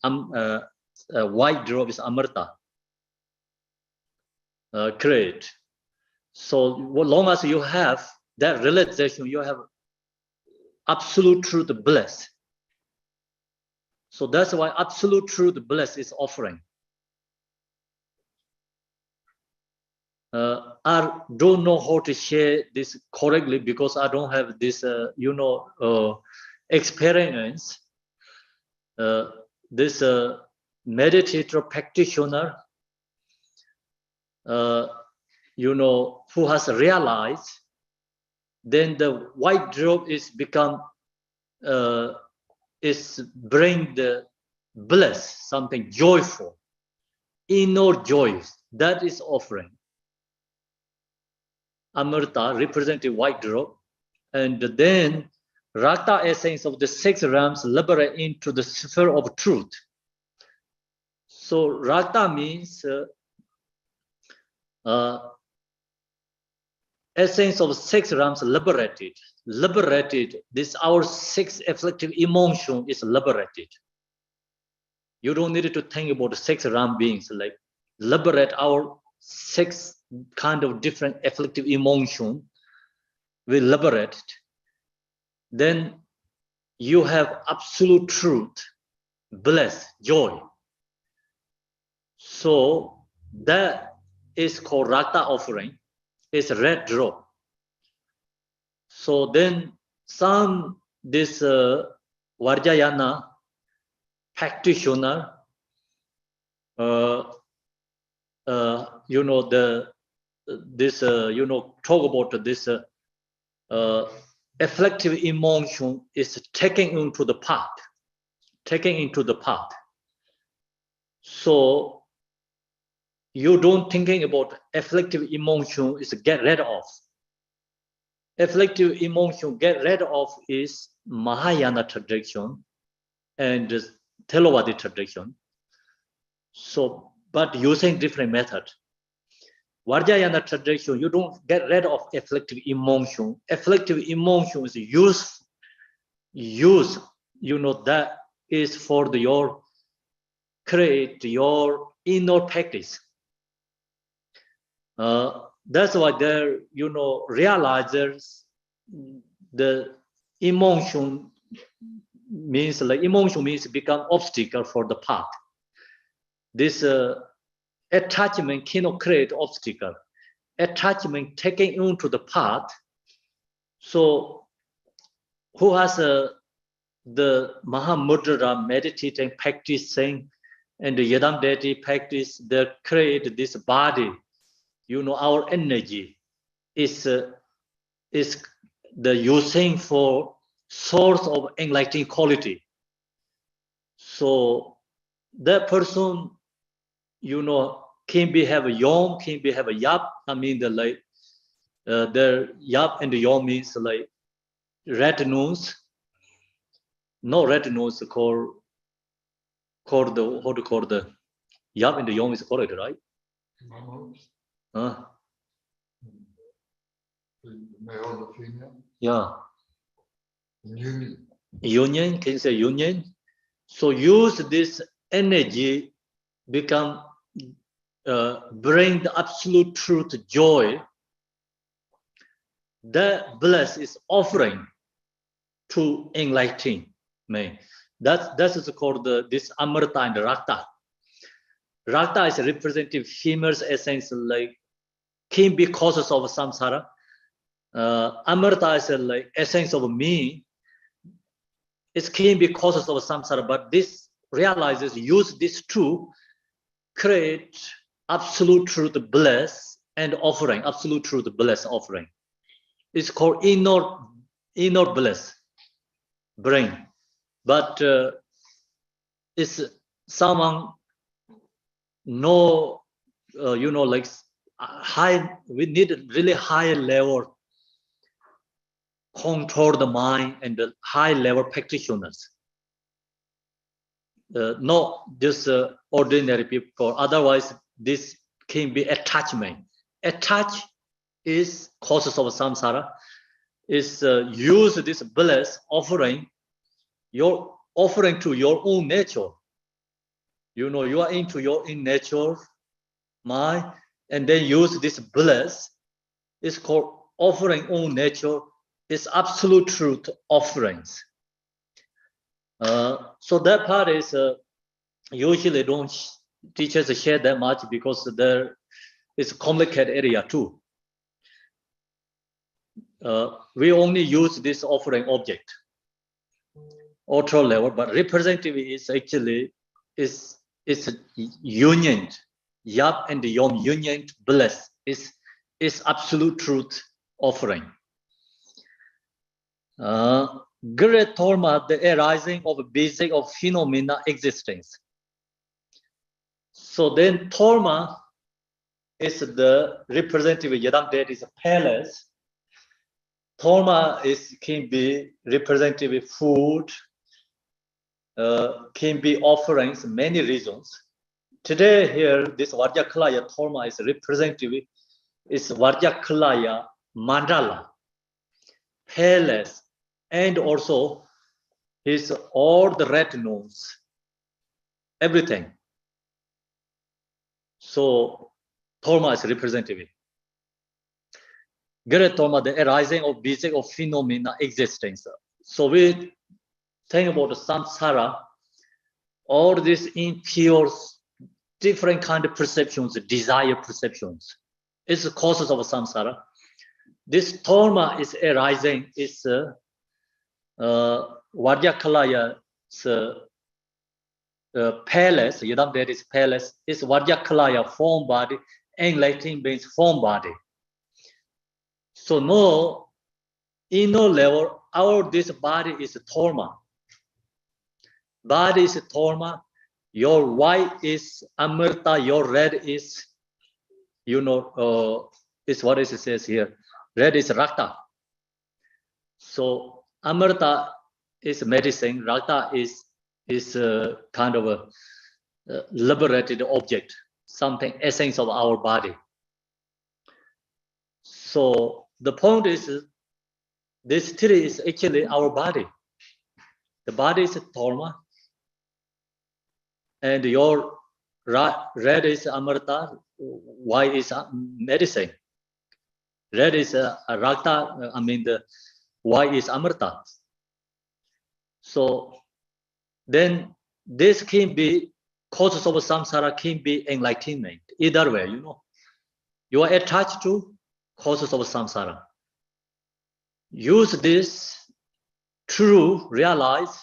Speaker 2: white drop is Amrita. Great. So as long as you have that realization, you have absolute truth bliss. So that's why absolute truth bliss is offering. I don't know how to share this correctly because I don't have this, experience. This meditator practitioner, who has realized, then the white drop is become, is bring the bliss, something joyful, inner joy. That is offering. Amrita representing white drop, and then Rata essence of the 6 realms liberate into the sphere of truth. So Rata means essence of 6 realms liberated. This our 6 afflictive emotion is liberated. You don't need to think about the 6 realm beings, like liberate our 6 kind of different afflictive emotion. We liberate it. Then you have absolute truth, bliss, joy. So that is called Rata offering. It's red drop. So then this Vajrayana practitioner, talk about this afflictive emotion is taken into the path. So you don't thinking about afflictive emotion is get rid of. Afflictive emotion get rid of is Mahayana tradition and Theravada tradition. So, but using different method. Vajrayana tradition, you don't get rid of afflictive emotion. Afflictive emotion is use, that is for your create your inner practice. That's why there, realizes the emotion means become obstacle for the path. This attachment cannot create obstacle. Attachment taken into the path. So who has the Mahamudra meditating practicing and the Yadam deity practice that create this body, our energy is the using for source of enlightening quality. So that person, can be have a yom, can be have a yap. I mean the yap and the yom means like red nose. No red nose called the how to call the yap and the yom is correct, right?
Speaker 6: The male and the female.
Speaker 2: Yeah.
Speaker 6: Union.
Speaker 2: Union, can you say union? So use this energy, become bring the absolute truth, joy. That bliss is offering to enlighten me. That is called this Amrita and Rata. Rata is a representative female's essence, like can be causes of samsara. Amrita is like essence of me. It can be causes of samsara, but this realizes use this to create absolute truth bliss and offering. Absolute truth bliss offering. It's called inner bliss, brain. But it's someone no, like high. We need really high level control the mind and the high level practitioners. Not just ordinary people. Otherwise, this can be attachment. Attach is causes of samsara. Is use this bliss offering you're offering to your own nature. You know, you are into your in nature, mind, and then use this bliss. It's called offering own nature. It's absolute truth offerings. So that part is usually don't teachers share that much because there is a complicated area too. We only use this offering object, auto level, but representative is actually is union, yap and yom union bliss is absolute truth offering. Great Torma, the arising of basic of phenomena existence. So then Torma is the representative Yadam, that is a palace. Torma can be representative food, can be offerings, many reasons. Today here, this Vajrakilaya Torma is representative, is Vajrakilaya Mandala, palace, and also his all the retinues, everything. So Torma is representative. Great Torma, the arising of basic of phenomena existence. So we think about the samsara, all these impure, different kind of perceptions, desire perceptions. It's the causes of samsara. This Torma is arising, is Vajrakalaya's palace, Yadam, that is palace, is Vajrakilaya form body, enlightening means form body. So no inner level, this body is Torma. Body is Torma, your white is Amrita, your red is, you know, is what it says here. Red is Rakta. So Amrita is medicine, Rakta is kind of a liberated object, something essence of our body. So the point is, this tree is actually our body. The body is Torma, and your red is Amrita, white is medicine. Red is Rakta, I mean the white is Amrita. So then this can be causes of samsara, can be enlightenment. Either way, you know, you are attached to causes of samsara. Use this to realize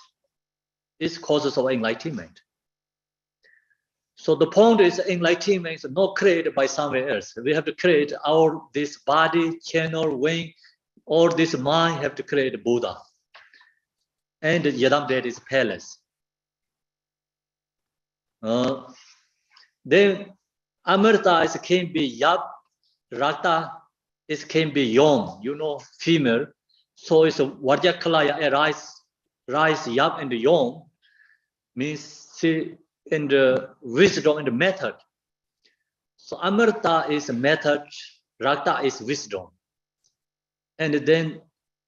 Speaker 2: its causes of enlightenment. So the point is enlightenment is not created by somewhere else. We have to create this body, channel, wing, or this mind have to create Buddha. And Yadam, that is palace. Then Amrita can be Yap, Rakta can be Yom, you know, female. So it's a Vajrakilaya rise Yap and Yom means in the wisdom and the method. So Amrita is method, Rakta is wisdom. And then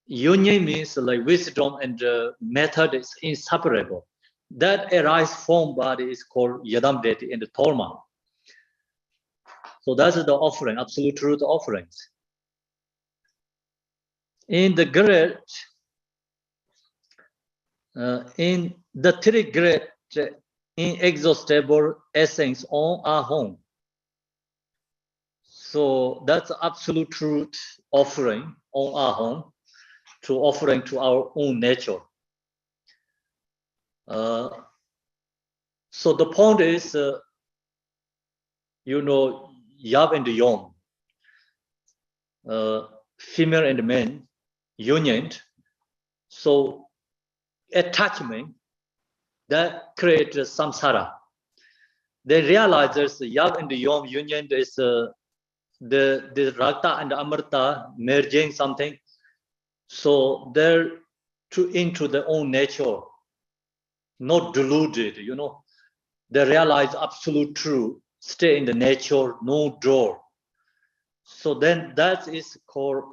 Speaker 2: union means like wisdom and method is inseparable. That arise form body is called Yadam Deity and the Torma. So that's the offering, absolute truth offerings. In the great, in the three great inexhaustible essence on our home. So that's absolute truth offering on our home, to offering to our own nature. So the point is, you know, Yab and Yom, female and men, union. So attachment that creates samsara. They realize there's Yab and Yom union is the Rakta and Amrita merging something. So they're into their own nature, not deluded, you know. They realize absolute truth, stay in the nature, no door. So then that is called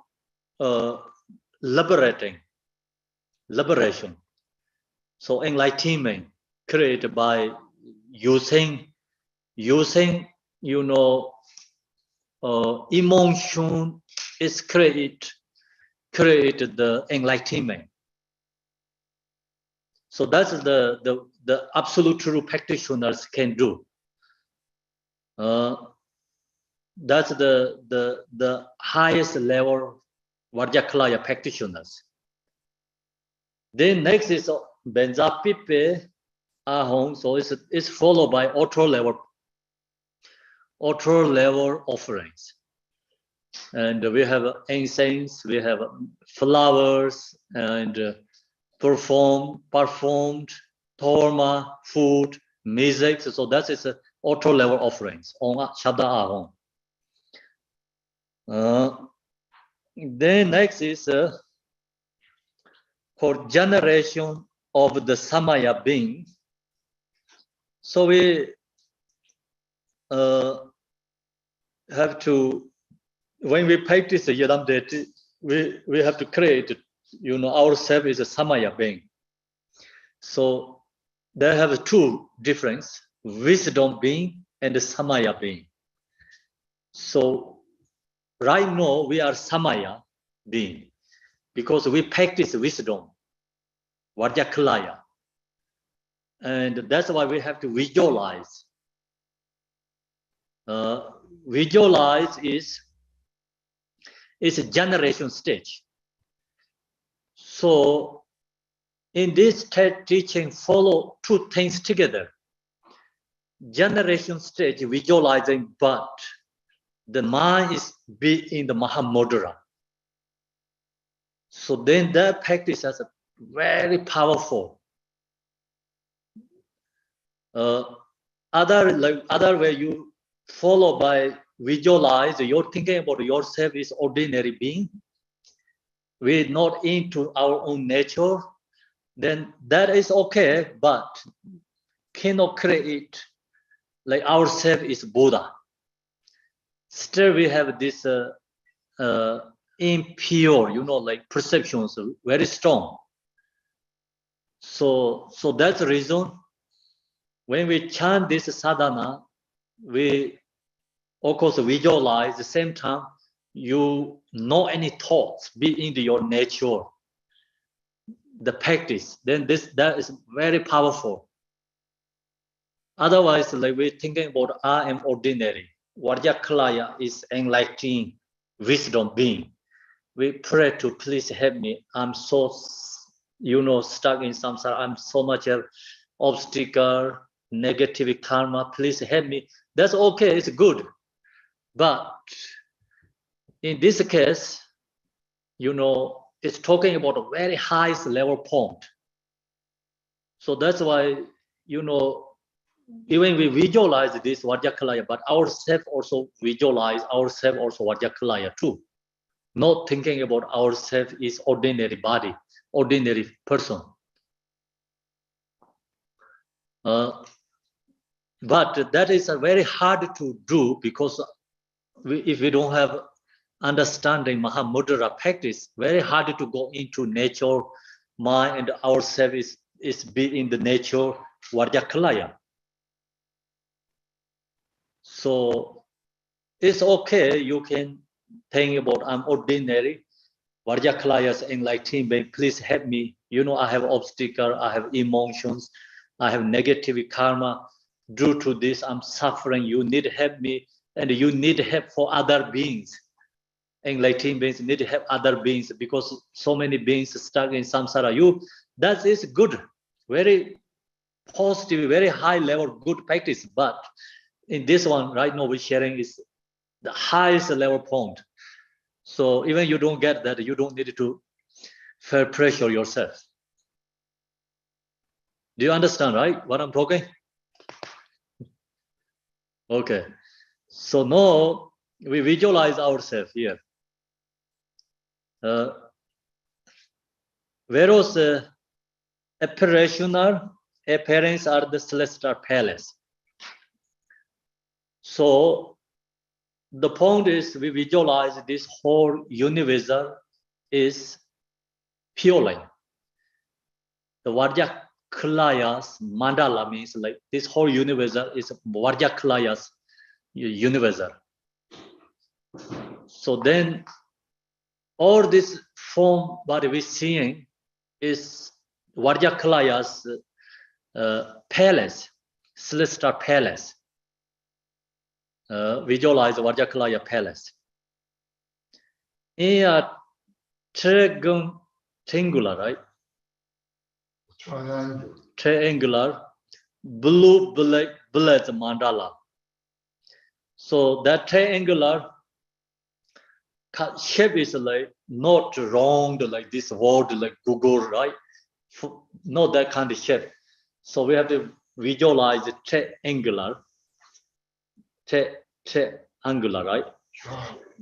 Speaker 2: liberation. So enlightenment created by using emotion is created the enlightenment. So that's the absolute true practitioners can do. That's the highest level Vajrakilaya practitioners. Then next is Benzapipe Ahong. So it's followed by auto level offerings. And we have incense, we have flowers, and performed, Torma, food, music. So that is auto level offerings on Shabda Ahong. Then next is for generation of the Samaya being. So we have to, when we practice the Yadam Deity, we have to create, ourselves is a Samaya being. So they have two difference, wisdom being and the Samaya being. So right now we are Samaya being because we practice wisdom, Vajrakilaya. And that's why we have to visualize. Visualize is a generation stage. So in this teaching, follow two things together. Generation stage, visualizing, but the mind is be in the Mahamudra. So then that practice is very powerful. Other way you follow by visualize, you're thinking about yourself is ordinary being. We're not into our own nature. Then that is okay, but cannot create like ourself is Buddha. Still we have this impure, like perceptions very strong. So that's the reason when we chant this sadhana, we of course visualize the same time any thoughts be in your nature, the practice, then that is very powerful. Otherwise, like we're thinking about I am ordinary. Vajrakilaya is enlightening wisdom being. We pray to please help me. I'm so, stuck in samsara. I'm so much obstacle, negative karma. Please help me. That's okay. It's good. But in this case, it's talking about a very highest level point. So that's why, even we visualize this Vajrakilaya, but ourselves also visualize ourselves also Vajrakilaya too. Not thinking about ourselves is ordinary body, ordinary person. But that is very hard to do because if we don't have understanding Mahamudra practice, very hard to go into nature, mind, and ourselves is be in the nature Vajrakilaya. So it's okay, you can think about I'm ordinary, Vajrakilaya's enlightenment, please help me. I have obstacle, I have emotions, I have negative karma. Due to this, I'm suffering. You need help me, and you need help for other beings. Enlightened beings need help other beings because so many beings stuck in samsara. That is good, very positive, very high level, good practice. But in this one, right now, we're sharing is the highest level point. So even you don't get that, you don't need to fair pressure yourself. Do you understand, right? What I'm talking? Okay. So now we visualize ourselves here. Whereas operational appearance are the celestial palace. So the point is we visualize this whole universe is pure light. The Kilaya's mandala means like this whole universe is Vajrakilaya's universe. So then all this form what we're seeing is Vajrakilaya's palace, celestial palace. Visualize Vajrakilaya palace. In a triangular, right?
Speaker 6: Triangle.
Speaker 2: Triangular, blue black mandala. So that triangular shape is like not round like this word like Google, right? Not that kind of shape. So we have to visualize the triangular, right?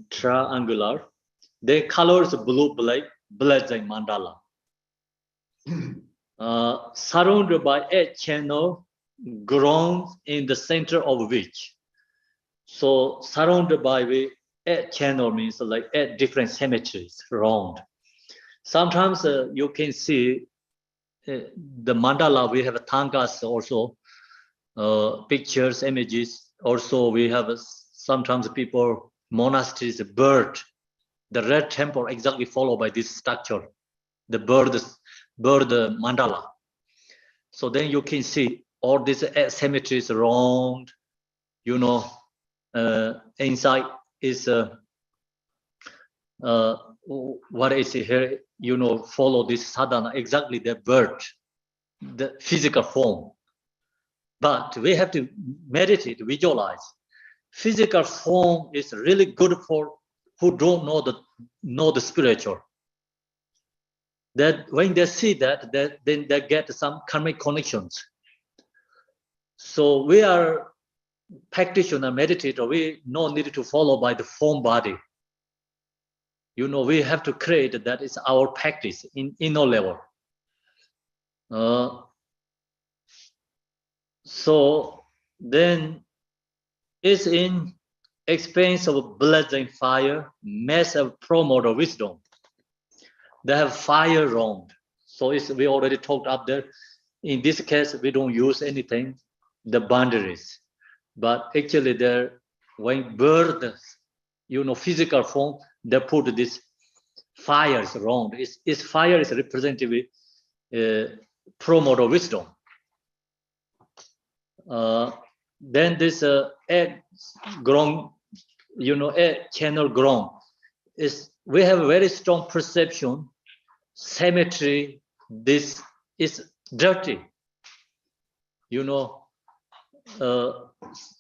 Speaker 2: Triangular. The color is blue black like mandala. Surrounded by 8 channel grown in the center of which. So surrounded by the 8 channel means like 8 different symmetries round. Sometimes you can see the mandala, we have tangas also, pictures, images. Also we have sometimes people, monasteries, bird, the red temple exactly followed by this structure, the bird mandala. So then you can see all these symmetries round, you know, inside is what is here, you know, follow this sadhana, exactly the bird, the physical form. But we have to meditate, visualize. Physical form is really good for who don't know the spiritual. That when they see that, then they get some karmic connections. So we are practitioner, meditator, we no need to follow by the form body. You know, we have to create that is our practice in inner level. So then it's in experience of blood and fire, mass of promoter wisdom. They have fire round. So it's, we already talked up there. In this case, we don't use anything, the boundaries. But actually there, when bird, you know, physical form, they put this fires around. It's fire is representative promoter wisdom. Then this egg grown, you know, egg channel grown is, we have a very strong perception, symmetry. This is dirty, you know,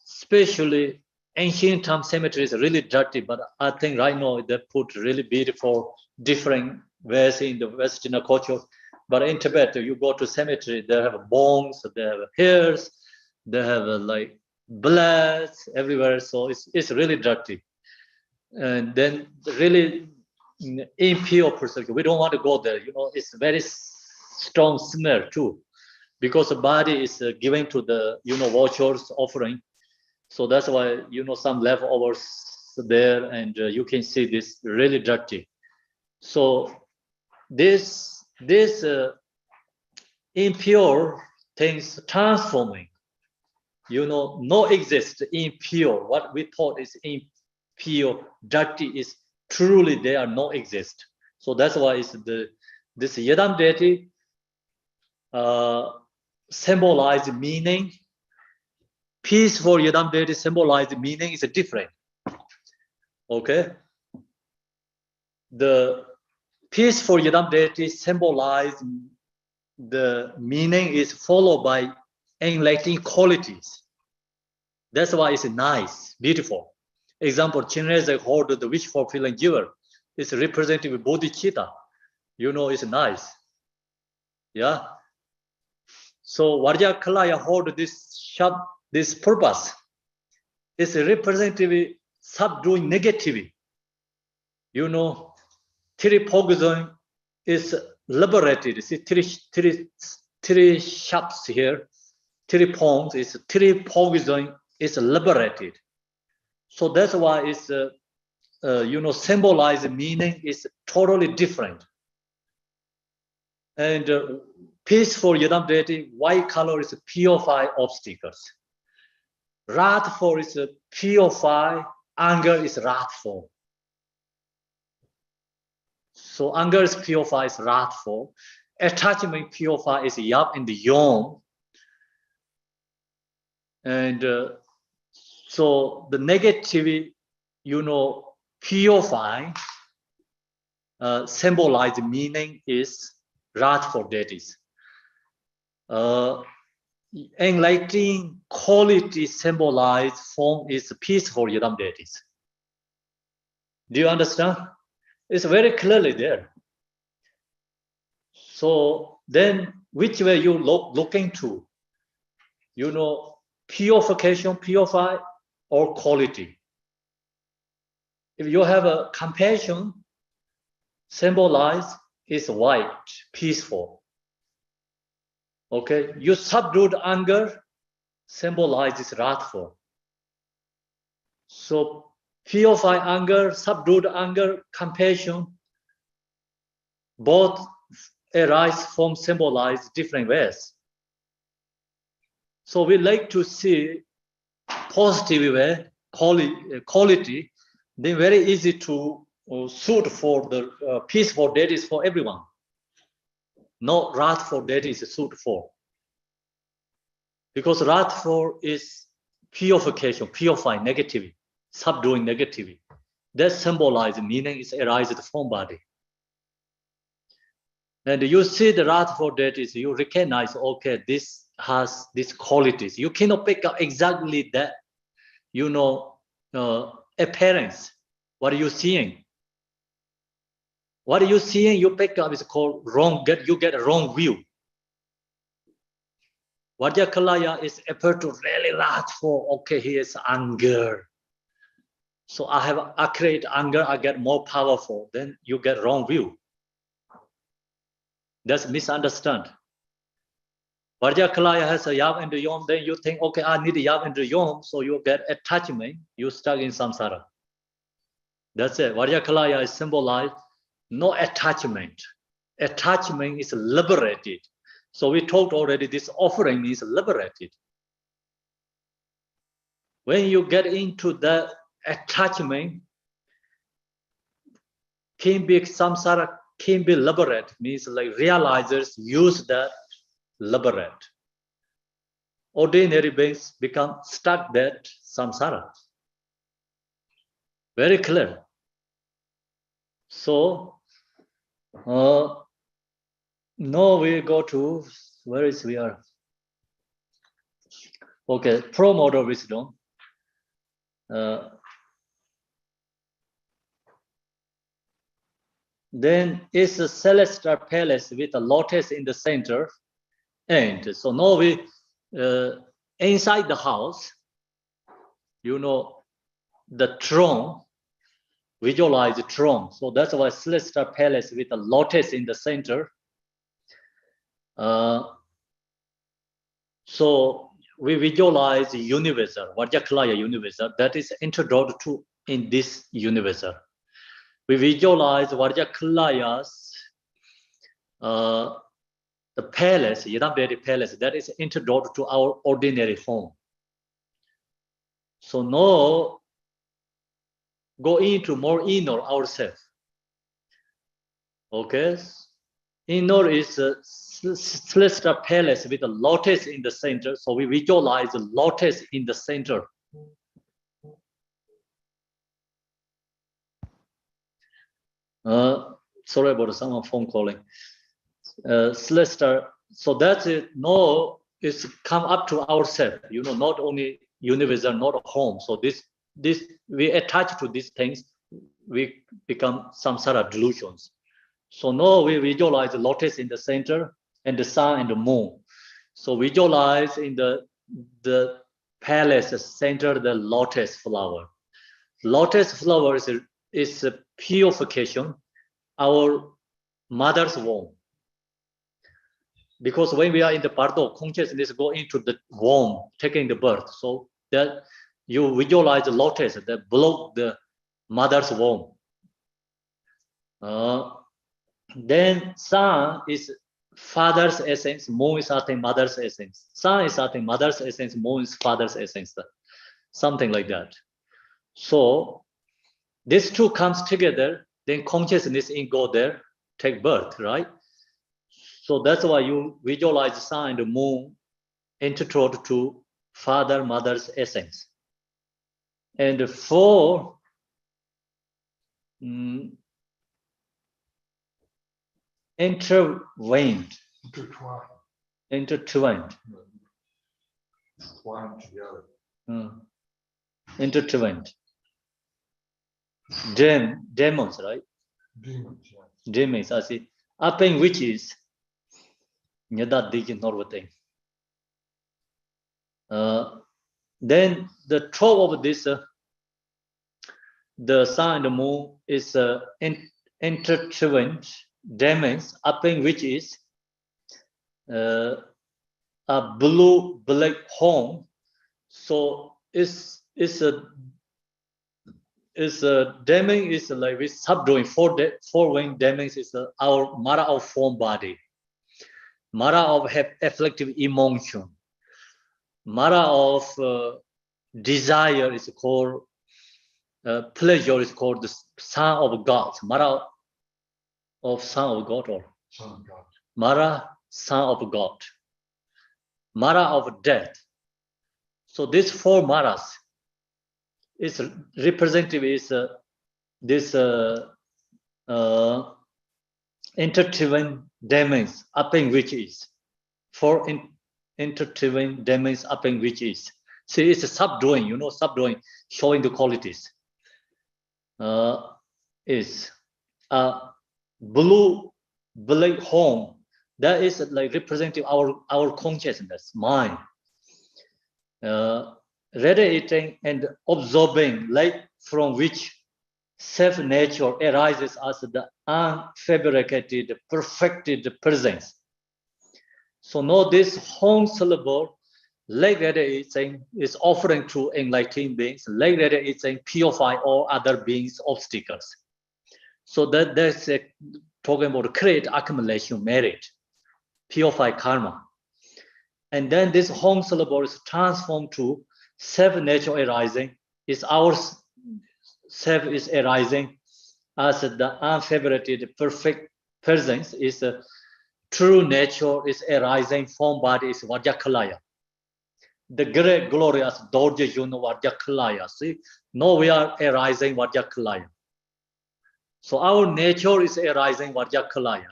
Speaker 2: especially ancient time cemetery is really dirty, but I think right now they put really beautiful different ways in the Western culture. But in Tibet, you go to cemetery, they have bones, they have hairs, they have like blood everywhere. So it's really dirty. And then really impure perspective, we don't want to go there. You know, it's very strong smell too, because the body is given to the, you know, vultures offering. So that's why, you know, some leftovers there, and you can see this really dirty. So this impure things transforming, you know, no exist impure. What we thought is impure, dirty is truly they are no exist. So that's why it's this Yadam deity symbolize meaning. Peaceful Yadam deity symbolize meaning is different. Okay. The peaceful Yadam deity symbolize the meaning is followed by enlightening qualities. That's why it's nice, beautiful. Example, Chinese hold the wish fulfilling giver. It's representative of Bodhichitta. You know, it's nice. Yeah. So Vajrakilaya hold this purpose. It's representative subduing negativity. You know, three poison is liberated. See, three shops here, 3 points is 3 poison is liberated. So that's why it's you know, symbolize meaning is totally different. And peaceful Yidam deity, white color is purify obstacles. Wrathful is purify, anger is wrathful. So anger is purify is wrathful. Attachment purify is yap and yom. And so the negative, purify, symbolize meaning is wrathful deities. Enlightening quality symbolized form is peaceful Yidam deities. Do you understand? It's very clearly there. So then which way you looking to? Purification, purify, or quality. If you have a compassion, symbolized is white, peaceful. Okay, you subdued anger, symbolizes wrathful. So purify anger, subdued anger, compassion, both arise from symbolize different ways. So we like to see positive way, quality, then very easy to suit for the peaceful deities for everyone. No wrathful deities suit for. Because wrathful is purification, purify negativity, subduing negativity. That symbolizes meaning is arises from body. And you see the wrathful deities, you recognize, okay, this has these qualities. You cannot pick up exactly that, appearance. What are you seeing? What are you seeing? You pick up is called wrong. You get a wrong view. Vajrakilaya is appear to really wrathful. Okay, he is anger. So I create anger. I get more powerful. Then you get wrong view. That's misunderstand. Vajrakilaya has a yam and yom. Then you think, okay, I need yam and yom. So you get attachment. You stuck in samsara. That's it. Vajrakilaya is symbolized no attachment. Attachment is liberated. So we talked already, this offering is liberated. When you get into the attachment, can be samsara, can be liberate, means like realizers use that liberate. Ordinary beings become stuck that samsara. Very clear. So now we go to, where is we are? Okay, pro-motor wisdom. Then it's a celestial palace with a lotus in the center. And so now we, inside the house, the throne, visualize the throne. So that's why celestial palace with a lotus in the center. So we visualize the universal, Vajrakilaya universal, that is introduced to in this universal. We visualize Vajrakilaya's the palace, Yidam deity palace, that is introduced to our ordinary home. So now go into more inner ourselves. Okay, inner is a celestial palace with a lotus in the center. So we visualize the lotus in the center. Sorry about someone phone calling. Celestial. So that's it. No, it's come up to ourselves. Not only universal, not home. So this we attach to these things, we become samsara delusions. So now we visualize the lotus in the center and the sun and the moon. So visualize in the palace center the lotus flower. Lotus flower is a purification, our mother's womb. Because when we are in the Bardo, consciousness go into the womb, taking the birth. So that you visualize the lotus that block the mother's womb. Then sun is father's essence, moon is I think mother's essence. Sun is I think mother's essence, moon is father's essence. Something like that. So these two comes together, then consciousness in go there, take birth, right? So that's why you visualize the sun and the moon intertwined to father, mother's essence. And for intertwined,
Speaker 6: Intertwined together.
Speaker 2: Intertwined. Demons, right?
Speaker 6: Demons, yeah.
Speaker 2: Demons, I see. Up in which is Nyada Digi Norvating. Then the top of this, the sun and the moon is intertwined demons, up in which is a blue black home. So it's a demon is like we subdoing four wing demons is our Mara of form body, Mara of afflictive emotion, Mara of desire is called pleasure is called the son of God, Mara of son of God or
Speaker 6: Son of God.
Speaker 2: Mara son of God, Mara of death. So these four Maras is representative is this intertwined demons up in which is four intertwined demons up in which is. See, it's a subdoing, subdoing showing the qualities. Is blue black home that is like representing our consciousness, mind. Radiating and absorbing light from which self-nature arises as the unfabricated, perfected presence. So know this home syllable, light radiating is offering to enlightened beings, light radiating purify all other beings' obstacles. So that's talking about create accumulation merit, purify karma. And then this home syllable is transformed to self-nature arising, is our self is arising as the unfabricated perfect presence is a true nature is arising, form body is Vajrakilaya. The great glorious Dorje Yun Vajrakilaya. See, now we are arising Vajrakilaya. So our nature is arising Vajrakilaya.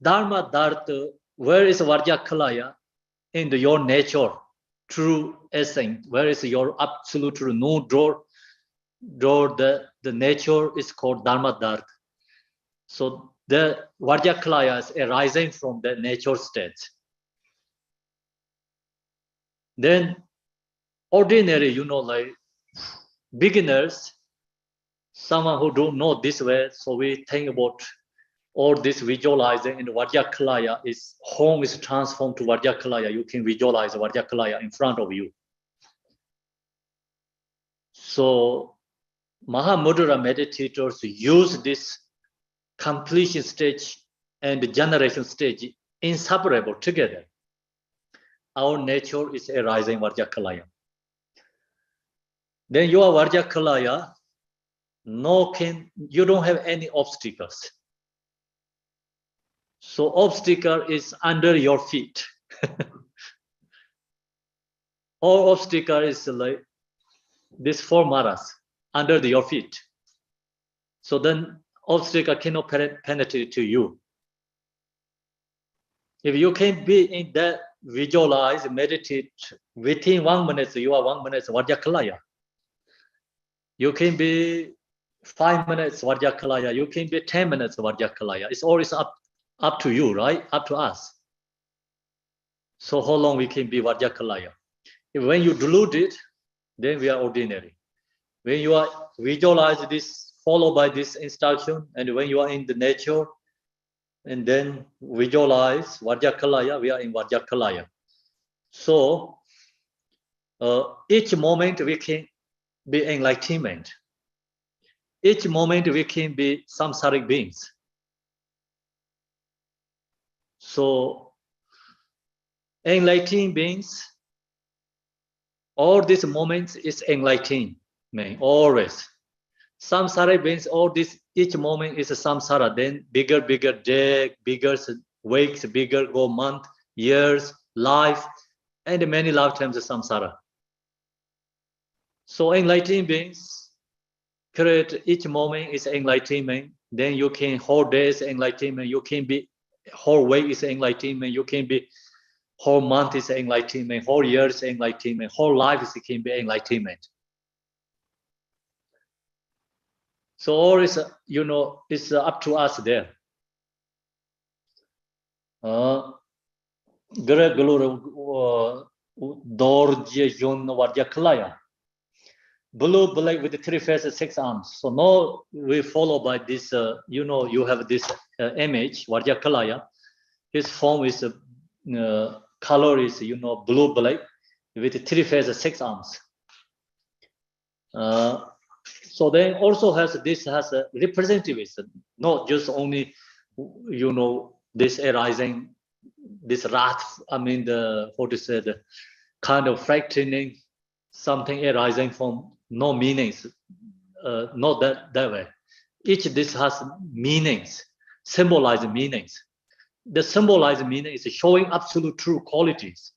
Speaker 2: Dharma Dharta, where is Vajrakilaya? In your nature, true essence, where is your absolute true no door, the nature is called Dharma Dharta. So the Vajrakilaya is arising from the nature state. Then ordinary, like beginners, someone who don't know this way, so we think about all this visualizing in Vajrakilaya is home is transformed to Vajrakilaya. You can visualize Vajrakilaya in front of you. So Mahamudra meditators use this completion stage and generation stage inseparable together. Our nature is arising Vajrakilaya. Then you are Vajrakilaya, you don't have any obstacles. So obstacle is under your feet. All obstacle is like this four maras under your feet. So then obstacle cannot penetrate to you. If you can be in that visualize, meditate within 1 minute, you are 1 minute Vajrakilaya. You can be 5 minutes Vajrakilaya. You can be 10 minutes Vajrakilaya. It's always up to you, right? Up to us. So how long we can be Vajrakilaya? When you dilute it, then we are ordinary. When you are visualize this, follow by this instruction, and when you are in the nature, and then visualize Vajrakilaya, we are in Vajrakilaya. So each moment we can be enlightenment. Each moment we can be samsaric beings. So enlightened beings, all these moments is enlightenment, always. Samsara beings, all this, each moment is a samsara. Then bigger day, bigger weeks, bigger go month, years, life, and many lifetimes of samsara. So enlightened beings create each moment is enlightenment. Then you can whole day is enlightenment. You can be whole week is enlightenment. You can be whole month is enlightenment. Whole year is enlightenment. Whole life is can be enlightenment. So all is it's up to us there. Blue, black with the three faces, 6 arms. So now we follow by this, you have this image, Vajrakilaya. His form is, color is, blue, black with three faces, 6 arms. So then also this has a representative, not just only, this arising, this wrath, the kind of frightening, something arising from no meanings, not that way. Each this has meanings, symbolizing meanings. The symbolized meaning is showing absolute true qualities.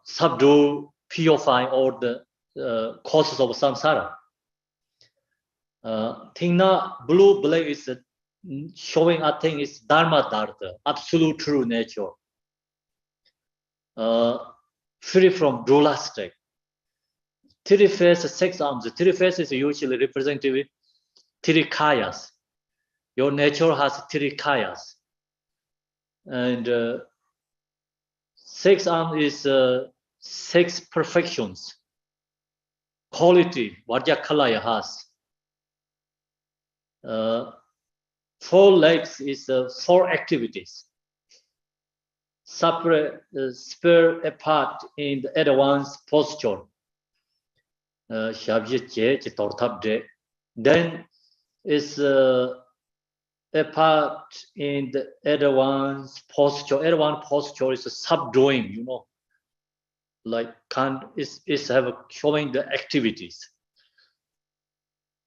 Speaker 2: Subdue, purify all the causes of samsara. Tingna blue black is showing a thing is dharma dharta, absolute true nature. Free from dualistic. Three faces, 6 arms. Three faces is usually representative three kayas. Your nature has three kayas. And 6 arms is 6 perfections. Quality, Vajrakilaya has. 4 legs is 4 activities. Separate, spare apart in the advanced posture. Then is apart in the advanced posture. Advanced posture is subduing, like is have showing the activities.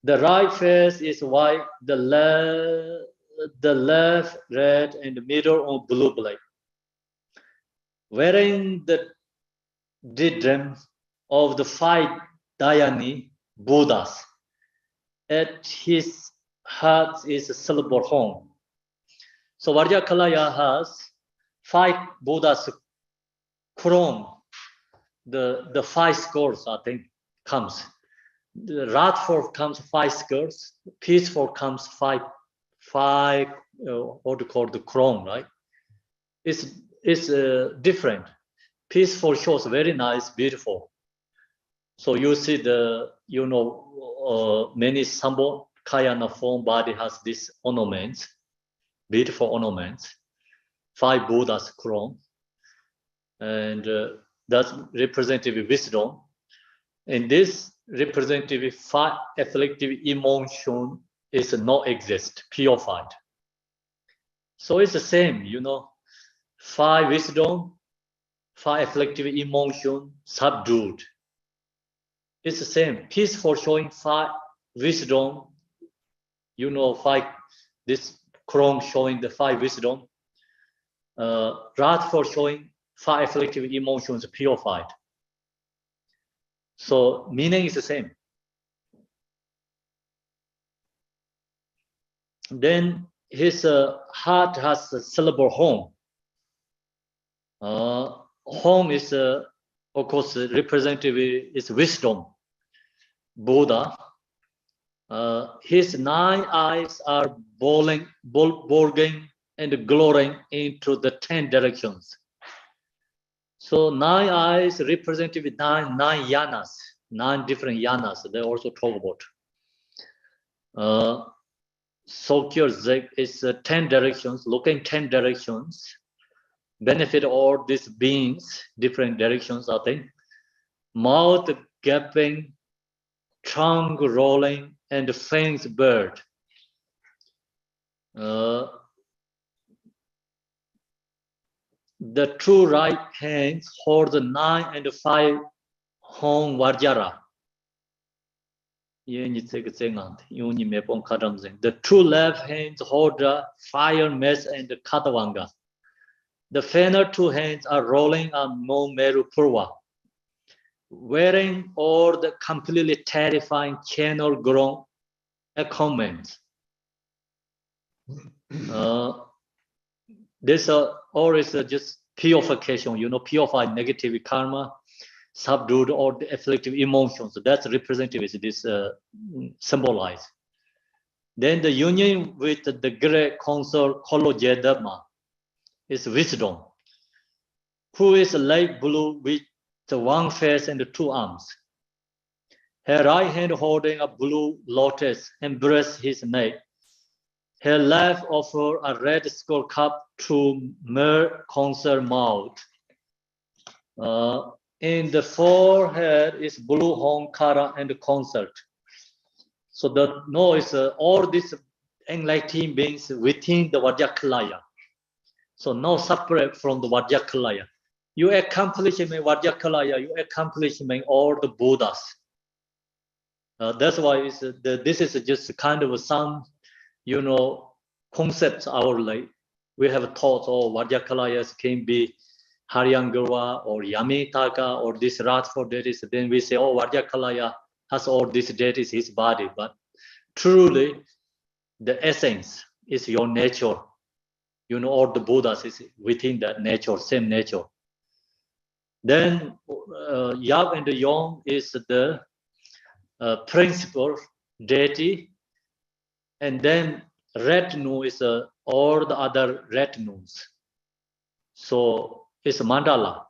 Speaker 2: The right face is white, the left red, and the middle on blue black. Wearing the diadem of the 5 Dhyani Buddhas. At his heart is a silver horn. So Vajrakilaya has 5 Buddhas crown. The 5 scores, I think, comes. The wrath for comes 5 scores. Peaceful comes 5. What to call the crown, right? It's different. Peaceful shows very nice, beautiful. So you see the many symbol kayana form body has this ornaments, beautiful ornaments. 5 Buddhas crown, and that's representative wisdom. And this representative 5 afflictive emotion is not exist, purified. So it's the same, 5 wisdom, 5 afflictive emotion subdued. It's the same. Peaceful showing 5 wisdom, 5 this crown showing the 5 wisdom. Wrathful showing 5 afflictive emotions purified. So meaning is the same. Then his heart has a silver home. Home is, of course, representative is wisdom. Buddha. His 9 eyes are bulging and glowing into the 10 directions. So 9 eyes representative 9 yanas, 9 different yanas. They also talk about. Sokyo is 10 directions, looking 10 directions. Benefit all these beings, different directions, I think. Mouth gaping, tongue rolling, and fangs bird. the two right hands hold the 9 and 5 home Vajra. The two left hands hold the fire mesh and the Katavanga. The final two hands are rolling on no Meru Purva, wearing all the completely terrifying channel grown equipment. This all is just purification, purify negative karma, subdued all the afflictive emotions. That's representative, this symbolize. Then the union with the great consort Kolojedama is wisdom, who is light blue with the one face and the two arms. Her right hand holding a blue lotus embraces his neck. Her left offers a red skull cup to Mer concert mouth. In the forehead is blue Homkara and the concert. So the noise, all these enlightened beings within the Vajrakilaya. So no separate from the Vajrakilaya. You accomplishment Vajrakilaya, you accomplishment all the Buddhas. That's why this is just kind of some, concepts our life. We have thought, Vajrakilayas can be Haryangarwa or Yamitaka or this Radford deities. Then we say, Vajrakilaya has all these deities, his body. But truly, the essence is your nature. All the Buddhas is within that nature, same nature. Then Yag and the Yong is the principal deity, and then retinue is all the other retinues. So it's mandala.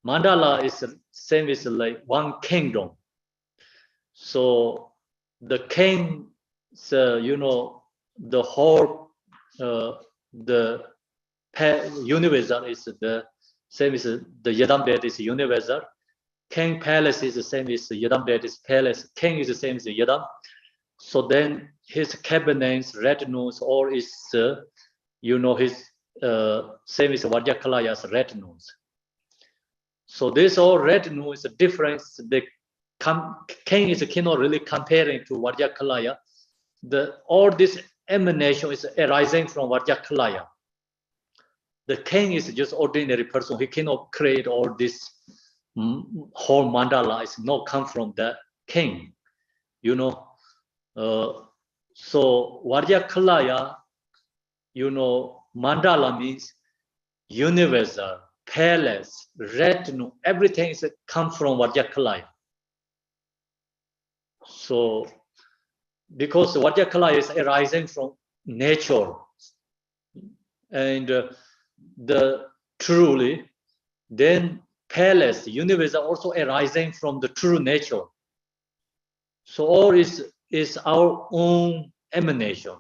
Speaker 2: Mandala is same as like one kingdom. So the king, the whole the universal is the same as the Yadam deity is universal. King palace is the same as the Yadam deity's palace. King is the same as the Yadam. So then his cabinets, retinues, all is, his same as Vajrakilaya's retinues. So this all retinue is a difference. The king is cannot really comparing to Vajrakilaya. All this emanation is arising from Vajrakilaya. The king is just ordinary person. He cannot create all this whole mandala. It's not come from that king, So Vajrakilaya, mandala means universal, palace, retinue, everything is come from Vajrakilaya. So because Vajrakilaya is arising from nature, and the truly, then palace, universe are also arising from the true nature. So all is our own emanation.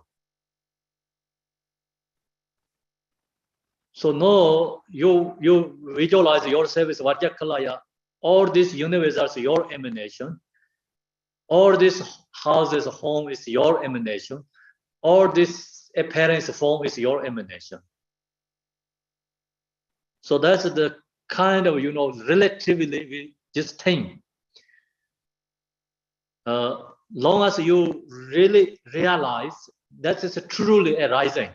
Speaker 2: So now you visualize yourself as Vajrakilaya. All these universes are your emanation. All these houses, home is your emanation. All this appearance form is your emanation. So that's the kind of, relatively we just think. Long as you really realize that is truly arising.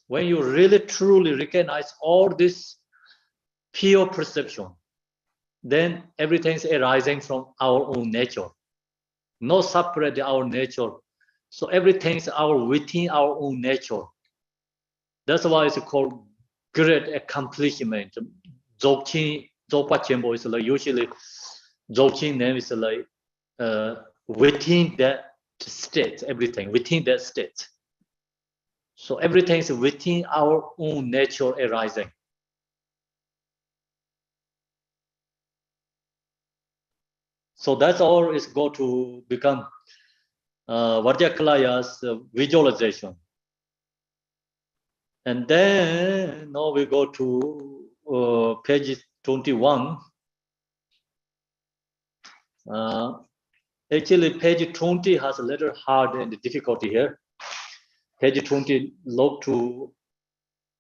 Speaker 2: When you really truly recognize all this pure perception, then everything is arising from our own nature. No separate our nature. So everything is within our own nature. That's why it's called great accomplishment. Dzogchen, Dzogpa Chenpo is like usually Dzogchen name is like within that state, everything within that state. So everything is within our own nature arising. So that's all is go to become Vajrakilaya's visualization. And then now we go to page 21. Actually, page 20 has a little hard and difficulty here. Page 20 look to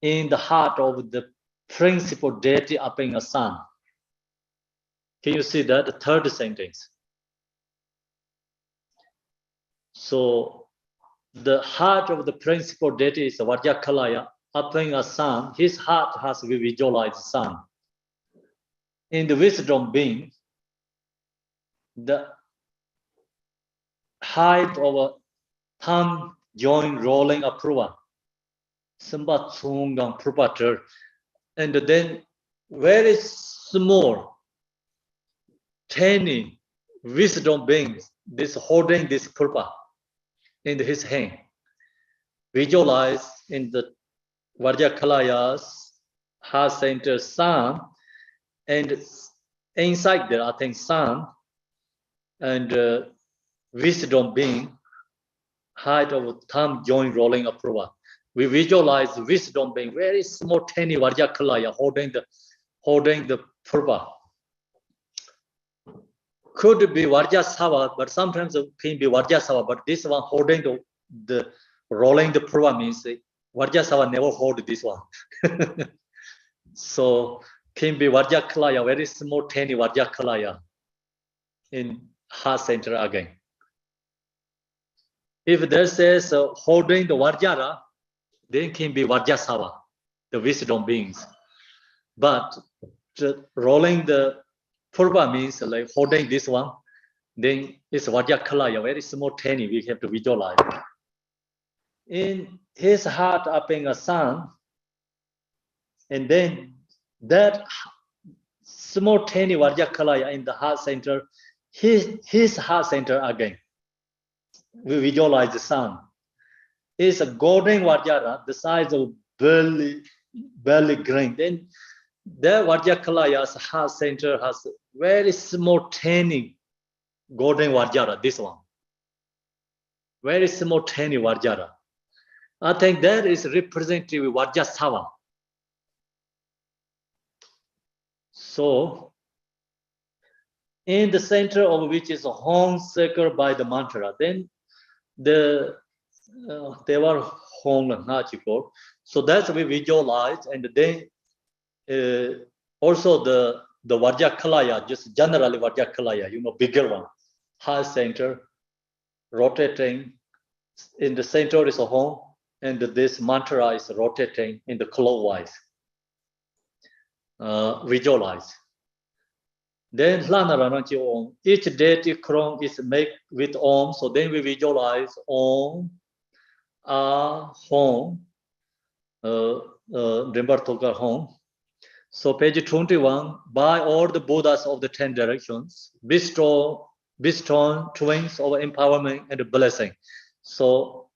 Speaker 2: in the heart of the principal deity appearing a sun. Can you see that? The third sentence. So the heart of the principal deity is Vajrakilaya, appearing a sun. His heart has to be visualized sun. In the wisdom being, the height of a thumb joint rolling approval, Sambatsungang Propater, and then very small, tiny wisdom beings, this holding this purpa in his hand. Visualize in the Vajrakilaya's heart center sun, and inside there, I think sun and wisdom being, height of thumb joint rolling approval. We visualize wisdom being very small, tiny Vajrakilaya holding the purpa. Could be Vajrasava, but sometimes it can be Vajrasava, but this one holding the rolling the purva means Vajrasava never hold this one. So can be Vajrakilaya, very small, tiny Vajrakilaya in heart center again. If there says holding the Vajra, then can be Vajrasava, the wisdom beings. But rolling the purva means like holding this one, then it's Vajrakilaya, very small, tiny, we have to visualize. In his heart appearing a sun, and then that small, tiny Vajrakilaya in the heart center, his heart center again. We visualize the sun. It's a golden Vajra, the size of belly grain. Then the Vajrakilaya's heart center has very small, tiny golden Vajra, this one. Very small, tiny Vajra. I think that is representative Vajrasava. So, in the center of which is a home circled by the mantra, then they were home Nachiko. So that's we visualize, and then also the Vajrakilaya, just generally Vajrakilaya, bigger one, heart center, rotating. In the center is a home, and this mantra is rotating in the clockwise. Visualize. Then each deity crown is made with Om, so then we visualize Om, Home, Home. So page 21, by all the Buddhas of the 10 directions, bestow twins of empowerment and blessing. So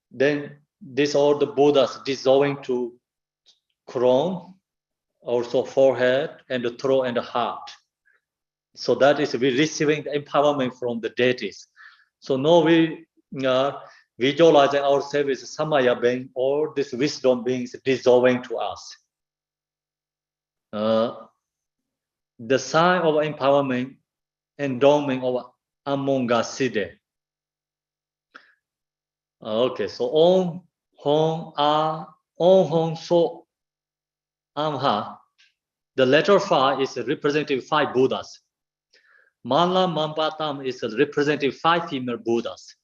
Speaker 2: then this all the Buddhas dissolving to crown, also forehead and the throat and the heart. So that is we receiving the empowerment from the deities. So now we are visualizing ourselves as Samaya being, all these wisdom beings dissolving to us. The sign of empowerment, endowment of Amonga Siddhe. Okay, so Om, Hong, A, Om, Hong, So, Amha. The letter Fa is representing 5 Buddhas. Mala Mampatam is representing 5 female Buddhas.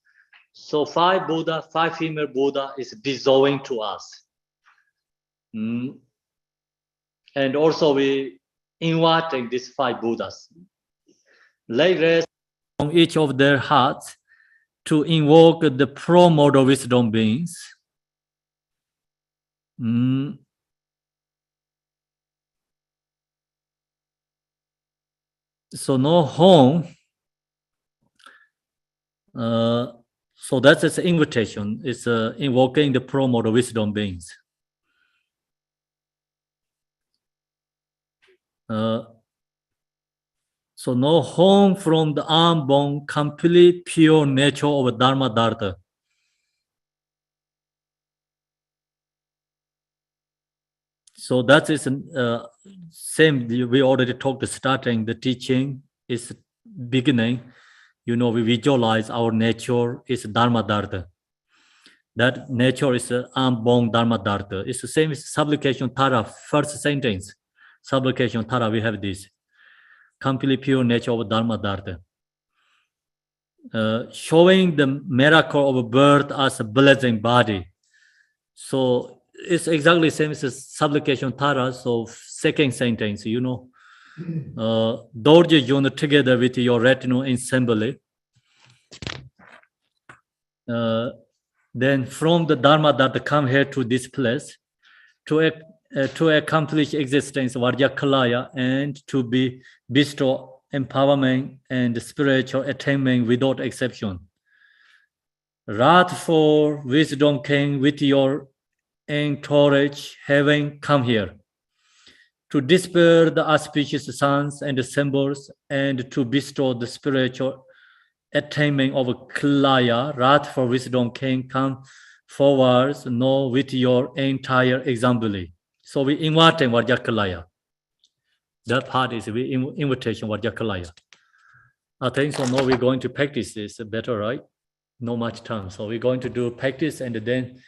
Speaker 2: So 5 Buddha, 5 female Buddha is dissolving to us. And also we inviting these 5 Buddhas. Lay rest on each of their hearts to invoke the pro-model wisdom beings. So no home. So that's its invitation. It's invoking the pro-model wisdom beings. So no home from the arm bone, complete pure nature of Dharma Dharta. So that is same. We already talked the starting. The teaching is beginning. We visualize our nature is Dharma Dharta. That nature is unborn Dharma Dharta. It's the same as Supplication Tara, first sentence. Supplication Tara, we have this. Completely pure nature of Dharma Dharta. Showing the miracle of birth as a blessing body. So it's exactly the same as Supplication Tara. So second sentence, you know. Dorje join together with your retinue in assembly. Then from the Dharma that come here to this place to accomplish existence Vajrakilaya and to be bestow empowerment and spiritual attainment without exception. Wrath for wisdom came with your encourage having come here to dispel the auspicious signs and symbols and to bestow the spiritual attainment of Kilaya. Wrath for wisdom can come forwards, no, with your entire assembly. So we invite Vajrakilaya. That part is the invitation Vajrakilaya. I think so. Now we're going to practice this better, right? No much time. So we're going to do practice and then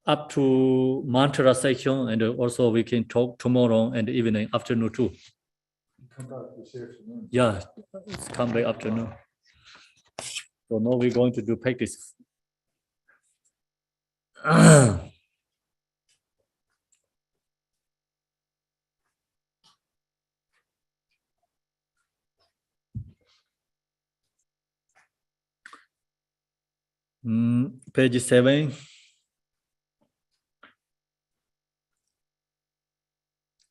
Speaker 2: up to mantra section, and also we can talk tomorrow and evening, afternoon too.
Speaker 6: Come back this afternoon.
Speaker 2: Yeah, it's come back afternoon. So now we're going to do practice. Page 7.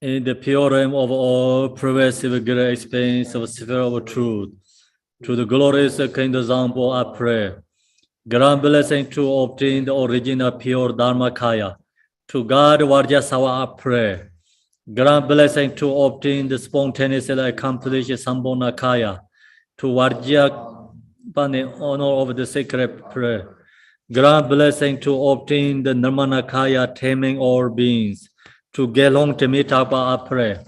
Speaker 2: In the pure realm of all pervasive great experience of sphere of truth, to the glorious kind example, I pray. Grant blessing to obtain the original pure Dharmakaya. To God Vajrasawa, I pray. Grant blessing to obtain the spontaneously accomplished Sambonakaya. To Vajrapane, honor of the sacred prayer. Grant blessing to obtain the Nirmanakaya, taming all beings. To Gelong Temitapa, I pray.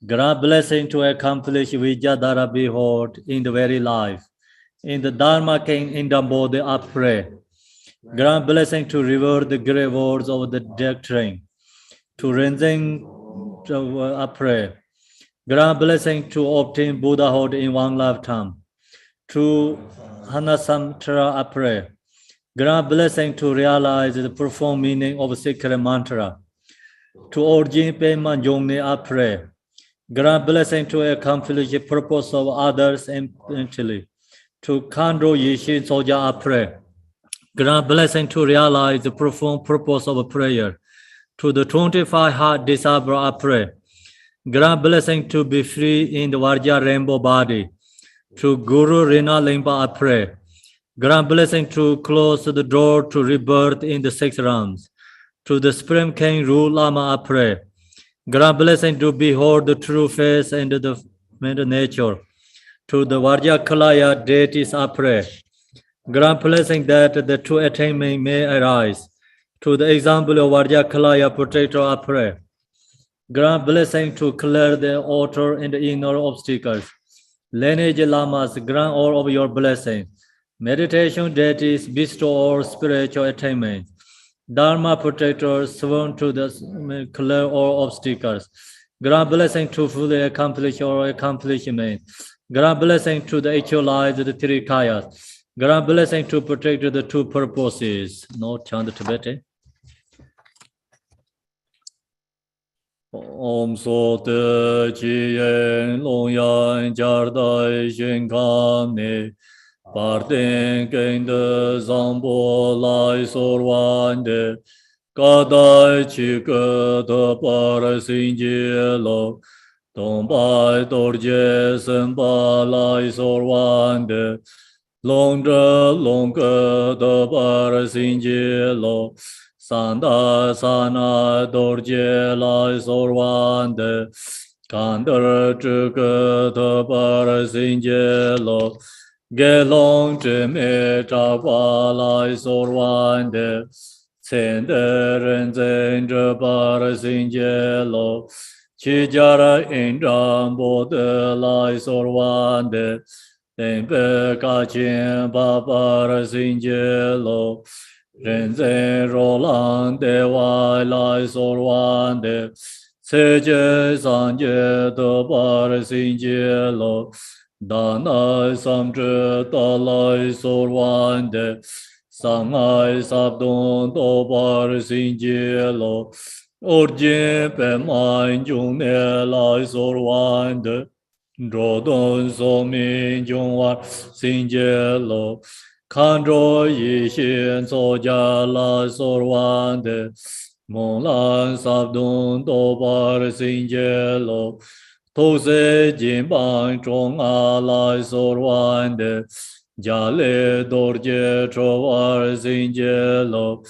Speaker 2: Grant blessing to accomplish Vijayadhara behold in the very life. In the Dharma King, in the body, I pray. Grant blessing to revert the great words of the doctrine. To rensing, I pray. Grant blessing to obtain Buddhahood in one lifetime. To Hanasamtra, I pray. Grant blessing to realize the profound meaning of sacred mantra. To Orjin Pema Jongni, I pray. Grant blessing to accomplish the purpose of others emptily. To Kandro Yishin Soja, I pray. Grant blessing to realize the profound purpose of prayer. To the 25 heart disabled, I pray. Grant blessing to be free in the Vajra rainbow body. To Guru Rina Limpa, I pray. Grant blessing to close the door to rebirth in the 6 realms. To the Supreme King Ru Lama, I pray. Grant blessing to behold the true face and the nature. To the Vajrakilaya deities, I pray. Grant blessing that the true attainment may arise. To the example of Vajrakilaya protector, I pray. Grant blessing to clear the outer and the inner obstacles. Lineage lamas, grant all of your blessings. Meditation deities, bestow all spiritual attainment. Dharma protectors, sworn to the clear all obstacles. Grant blessing to fully accomplish all accomplishment. Grant blessing to the actualize the 3 kayas. Grant blessing to protect the 2 purposes. No chant Tibetan. Om so te chi yen long yan jar dai shin kam ne. Parten kende zambo lai sorwan de. Kadai chi ke te par sin je lo. Tong bai dorje sen ba lai sorwan de. Long ke te par sin je lo. Sanda sana dorje lai sorwan de. Kandar chi ke te par sin je lo. Gelong me chakwa lai sorwan de. Tsende ren zen je par sin je lo. Chi jara in rambo de lai sorwan de. Tempe Kachin Papar Singelo, Renzen Roland de Wai Sorwan de Seje Sanje Tobar Singelo, Dana Samje Talai Sorwan de Sangai Sabdon Tobar Singelo, Orjin Pemain June Lai Sorwan de Rodon so min jung war sinje lo Kandro yi xin so ja la sor wan de Mong lan sab dun do bar sinje lo To se jin bang chong a la sor wan de Ja le dor je tro war sinje lo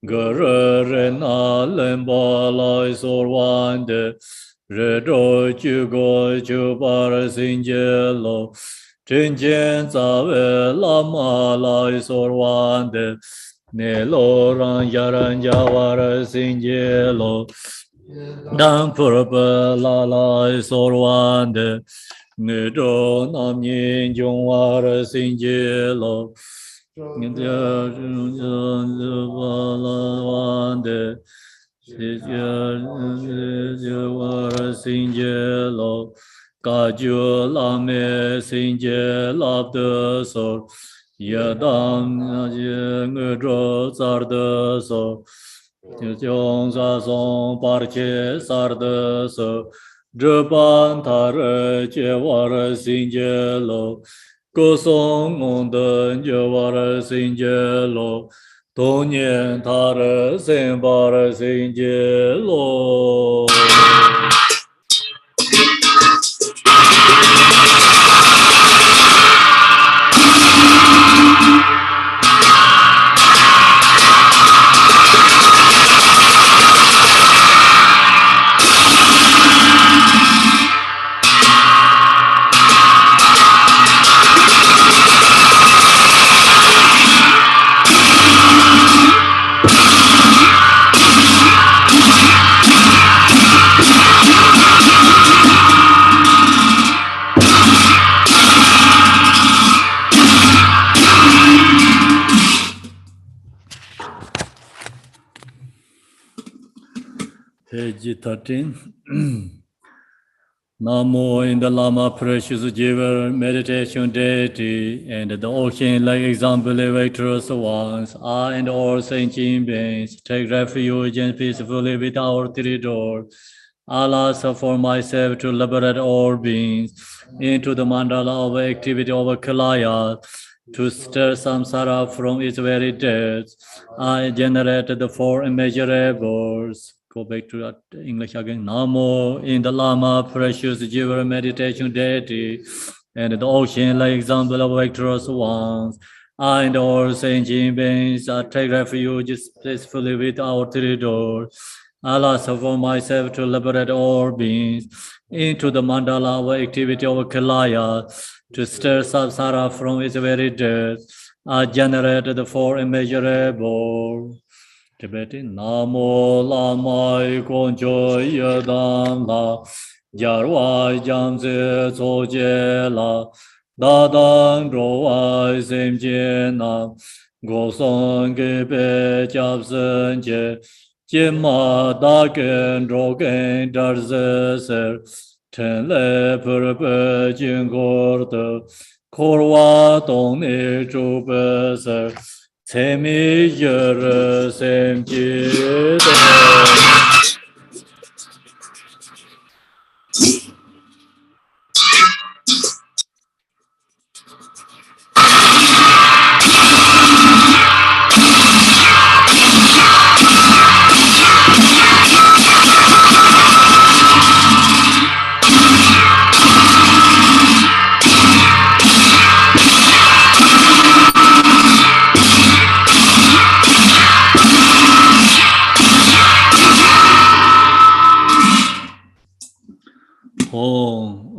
Speaker 2: Ge re na len ba la sor wan de Redo Chugo Chubar Singelo Chinchen Zave Lama Lai Sorwande Nelo Ran Yaran Jawar Singelo Dan Purpa La Lai Sorwande Nido Nam Yin Jungwar Singelo Wande Singelo, Kaju Lame Singelo de Sor, Yadam Ngudro Sarde So, Jong Sazon Parche Sarde So, Japan Tare Chewar Singelo, Kosong Monden Jawar Singelo, 多年他的心把的心结落。Page 13. Namo in the Lama precious giver, meditation deity, and the ocean like example victorious ones, I and all sentient beings take refuge and peacefully with our three doors. Allah suffer myself to liberate all beings into the mandala of activity of Kilaya, to stir samsara from its very depths. I generated the four immeasurables. Go back to that English again. Namo in the Lama, precious giver, meditation deity, and the ocean like example of victorious ones. I and all sentient beings take refuge peacefully with our three doors. Allah suffer myself to liberate all beings into the mandala of activity of Kilaya, to stir samsara from its very depths. I generated the four immeasurables. Tibetan Namo Lama Konjo Yadam La Jarwa Jamse Soje La Dadang Roa Semjena Gosong Gebe Jabsen Je Jima Dagen Rogen Darzeser Tenle Purpe Jingorde Korwa Dongni Jubeser Temi yere semcide.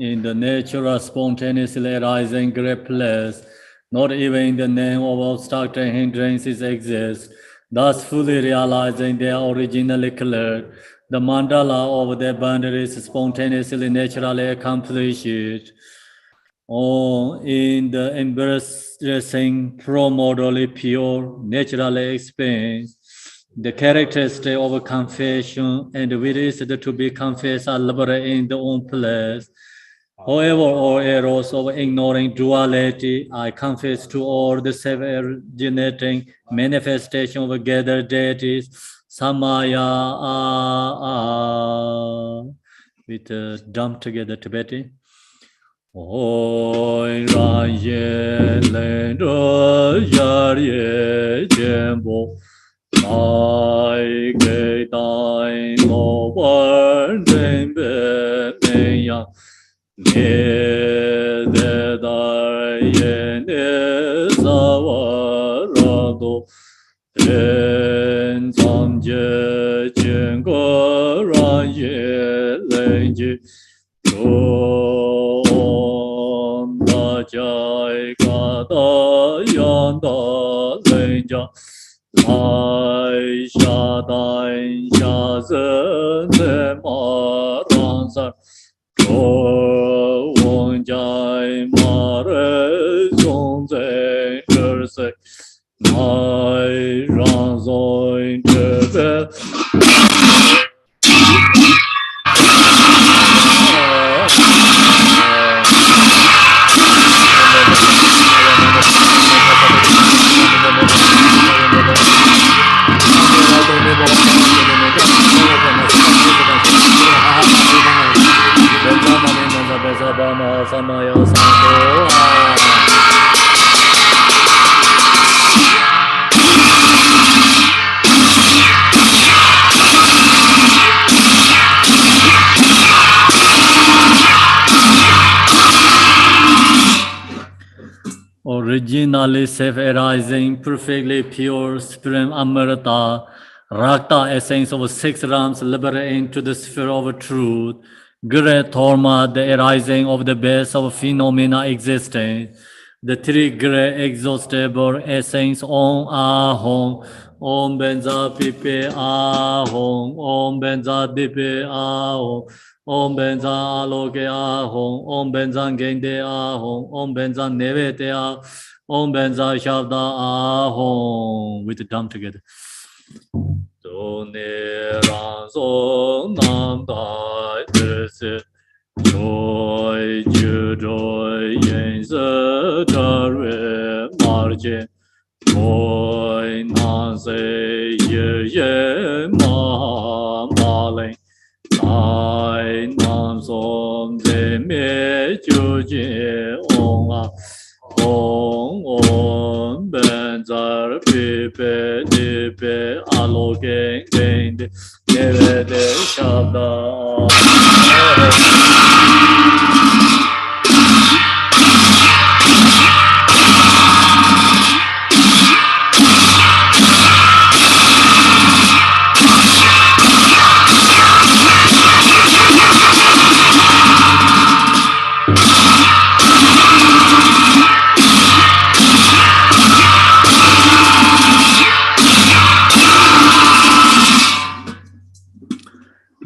Speaker 2: In the natural, spontaneously arising great place, not even in the name of obstructing hindrances exist, thus fully realizing they are originally cleared. The mandala of their boundaries spontaneously, naturally accomplished. or in the embracing pro-morally pure natural experience, the characteristic of confession and which is to be confessed are liberated in their own place. However, all errors of ignoring duality, I confess to all the self-originating manifestation of gathered deities, Samaya, with drum together, Tibetan. Oi ra ye le do yar ye jembo ai ge dai mo wan den be me ya ne de dai ye ne sa wa ra do en sam je jen go ra ye le ji Jai Gata Yanda Lenja Lai Shadai Shazen Maransa Wong Jai Mare Zonze Terse Mai Ranzoin Tebe Samaya originally self-arising, perfectly pure, supreme Amrita, Rakta essence of six realms liberating to the sphere of truth, Great Torma, the arising of the base of phenomena existence, the three great exhaustible essence Om Ahom, Om Benza Pipe Ahom, Om Benza Dipe Ahom, Om Benza Aloke Ahom, Om Benza Gende Ahom, Om Benza Nevete Ahom, Om Benza Shabda Ahom, with the drum together. Do ne ran so nam dai se joy ju joy yin se ta re mar je joy nan se ye ye ma ma le ai nam som ze me ju je ong a ong om ben zar pi pe di pe aloke gende neve de shabda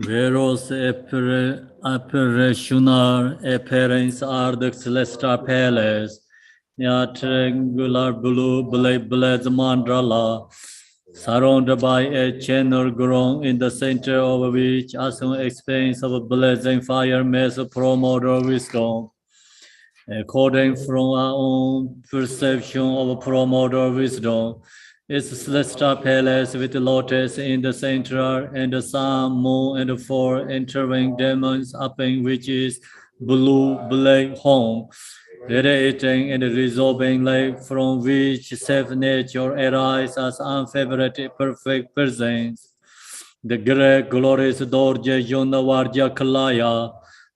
Speaker 2: Whereas operational appearance are the celestial palace, a triangular blue blaze mandala, surrounded by a channel grown in the center of which as an experience of blazing fire makes promoter wisdom. According from our own perception of promoter wisdom, it's celestial palace with the lotus in the center and the sun, moon, and the four entering demons upping which is blue black home, radiating and resolving light from which self-nature arises as unfavorited perfect presence. The great glorious Dorje Yona Vajrakilaya,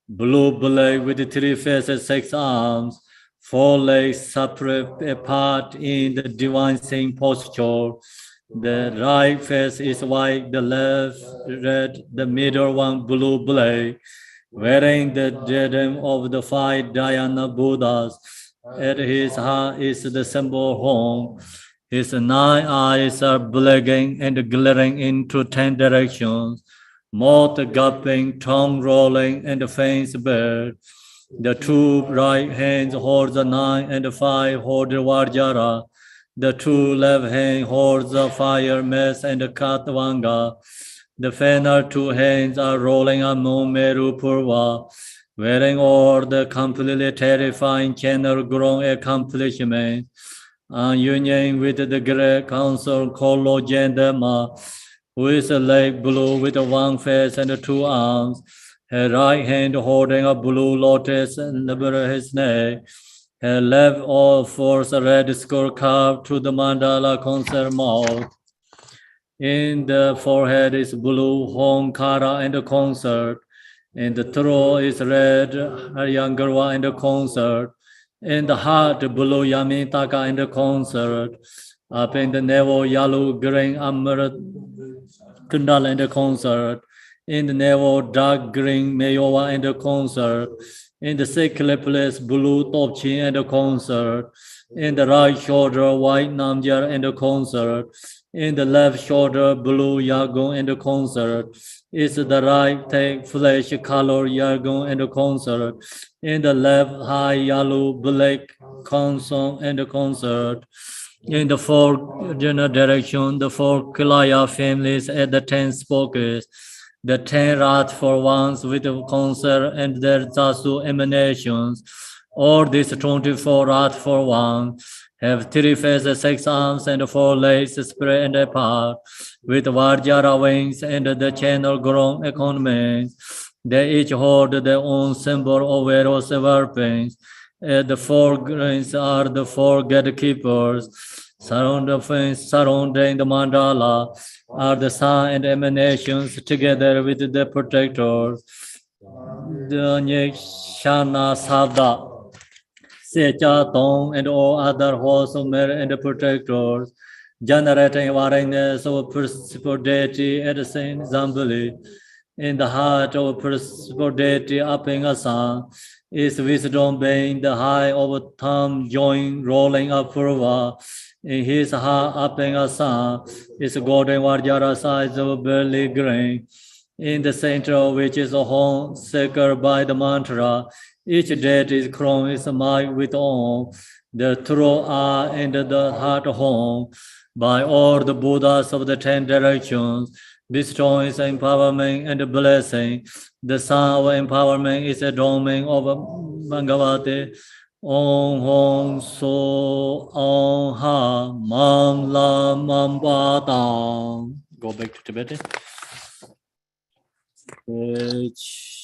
Speaker 2: blue black with three faces, six arms, four legs separate apart in the divine same posture. The right face is white, the left red, the middle one blue black, wearing the diadem of the five Dhyana Buddhas. At his heart is the symbol home. His 9 eyes are blinking and glaring into 10 directions, mouth gaping, tongue rolling, and face bared. The two right hands hold the 9 and the 5 hold the Vajra. The two left hand holds the fire mass and the Katvanga. The final two hands are rolling a moon Meru Purva, wearing all the completely terrifying channel grown accomplishments. Union with the great council Kolo Jendema, who is a light blue with one face and two arms. Her right hand holding a blue lotus and his neck. Her left all fours a red skull carved to the mandala concert mouth. In the forehead is blue Homkara and the concert. In the throat is red Haryangarwa and the concert. In the heart, blue Yamitaka and the concert. Up in the navel, yellow green Amrit Kundal and the concert. In the navel, dark green Mayowa and the concert. In the sacred place, blue Topchi and the concert. In the right shoulder, white Namjar and the concert. In the left shoulder, blue Yagon and the concert. Is the right take flesh color Yagon and the concert. In the left, high yellow black console and the concert. In the four general direction, the four Kilaya families at the 10 spokes. The 10 wrath for ones with the concert and their Tasu emanations. All these 24 wrath for one have 3 faces, 6 arms, and 4 legs spread and apart, with Vajra wings and the channel grown economies. They each hold their own symbol of various weapons. The 4 grains are the 4 gatekeepers. Surrounding the mandala are the sun and emanations together with the protectors. The Nyekshana Sabda, Secha Tong, and all other wholesome merit and the protectors, generating awareness of principal deity at the same Zambuli. In the heart of principal deity upping a sun, is wisdom being the high of thumb joint rolling up Purva. In his heart upping a sun is golden Vajra size of barley grain. In the center of which is a home sacred by the mantra. Each deity is crowned is might with Om. The throat are and the heart home by all the Buddhas of the 10 directions. Bestowing is empowerment and blessing. The sun of empowerment is a domain of Bhagavate. Om Hong So Om Ha Mam La Mam Ba Tang. Go back to Tibetan. Page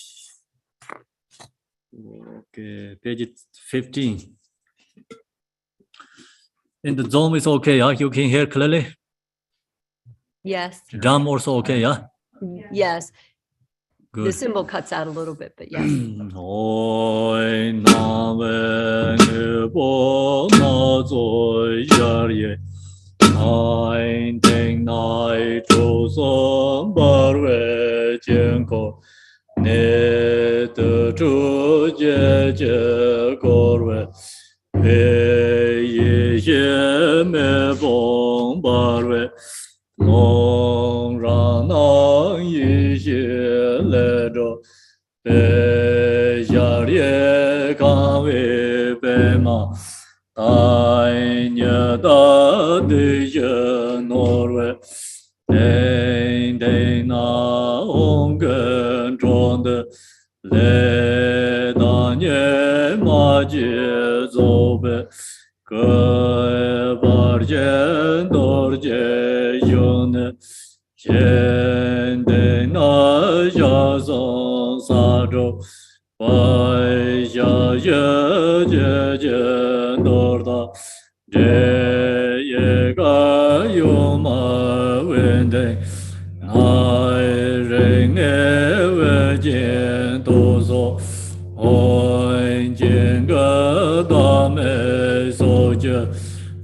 Speaker 2: 15. In the Zoom is okay, yeah? You can hear clearly?
Speaker 3: Yes,
Speaker 2: Drum also okay, yeah?
Speaker 3: yes. The
Speaker 2: Good.
Speaker 3: symbol cuts out a little bit, but yes.
Speaker 2: Oi na ve nge bo na zo yar ye. Ai ting nai chu son bar we jian ko. Ne de chu jie jie ko we. Pe yi xie me bong bar we. Long ran na yi xie le zhou. Pe yar ye kan we pe ma. Tai nye da de ye nor we. Den den na ong gen zhuang de. Le da nye ma jie zou be. Ge bar jian dor jie yun ne. Jian de na ya zong sa zhou. Bai ya ye jie jie dor da. Jie ye ga yu ma wen de. Nai ren e we jian do zo. Oi jian ge da me so jie.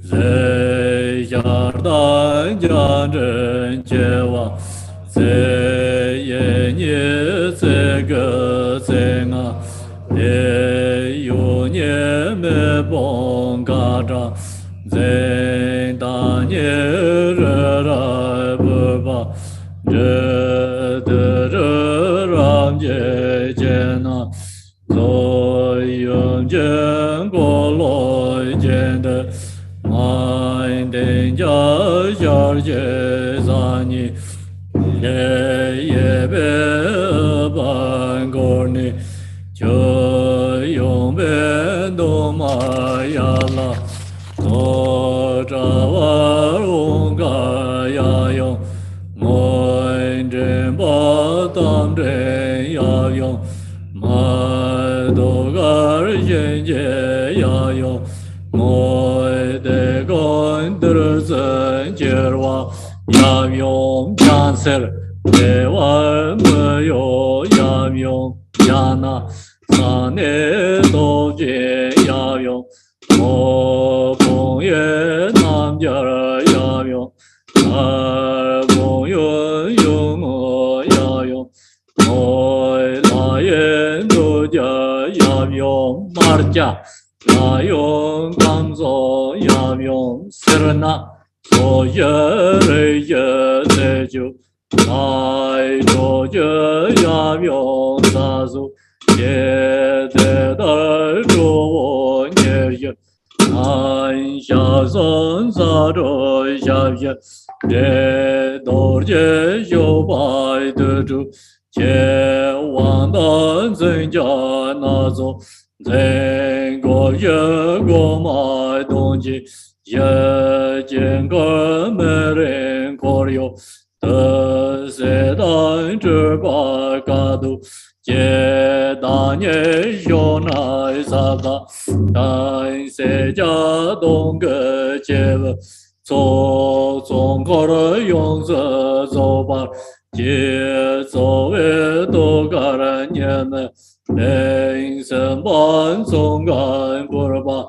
Speaker 2: Zai yar dan jian zhen jie wa. Zai ye nie zai ge zai nga. Le yu nie me bong ga zha. Zai da nie re rai bu ba. Zhe de re ram jie jie na. Zo
Speaker 7: Zinja Jarje Zani Yebe Bangorni Choyombe Domayala Tojawarunga Yayong Moin Jemba Tamre Yayong Madogar Jenje Yayong Moi De Gonderzen Jerwa Yamyong Janser Dewa Meyo Yamyong Yana Sane Doje Yamyong Mo Pongye Namjar Yamyong Ar Bongyun Yung Yamyong Moi Layen Doja Yamyong Marja Layong Gamzo Yamyong Serna So ye se ju ai do je yam yong sa su ye de dar do wo nye ye an sha son sa do sha ye de do je yo bai de ju che wang dan zhen jia na zo zhen go ye go mai dong ji ye jian ge me ren ko liu de se dan zhi ba ga du jie da nie xiu nai sa ga dan se jia dong ge jie le zuo zong ge re yong ze zhou ba jie zhou wei du ga ren nian ne ren shen ban zong gan bu er ba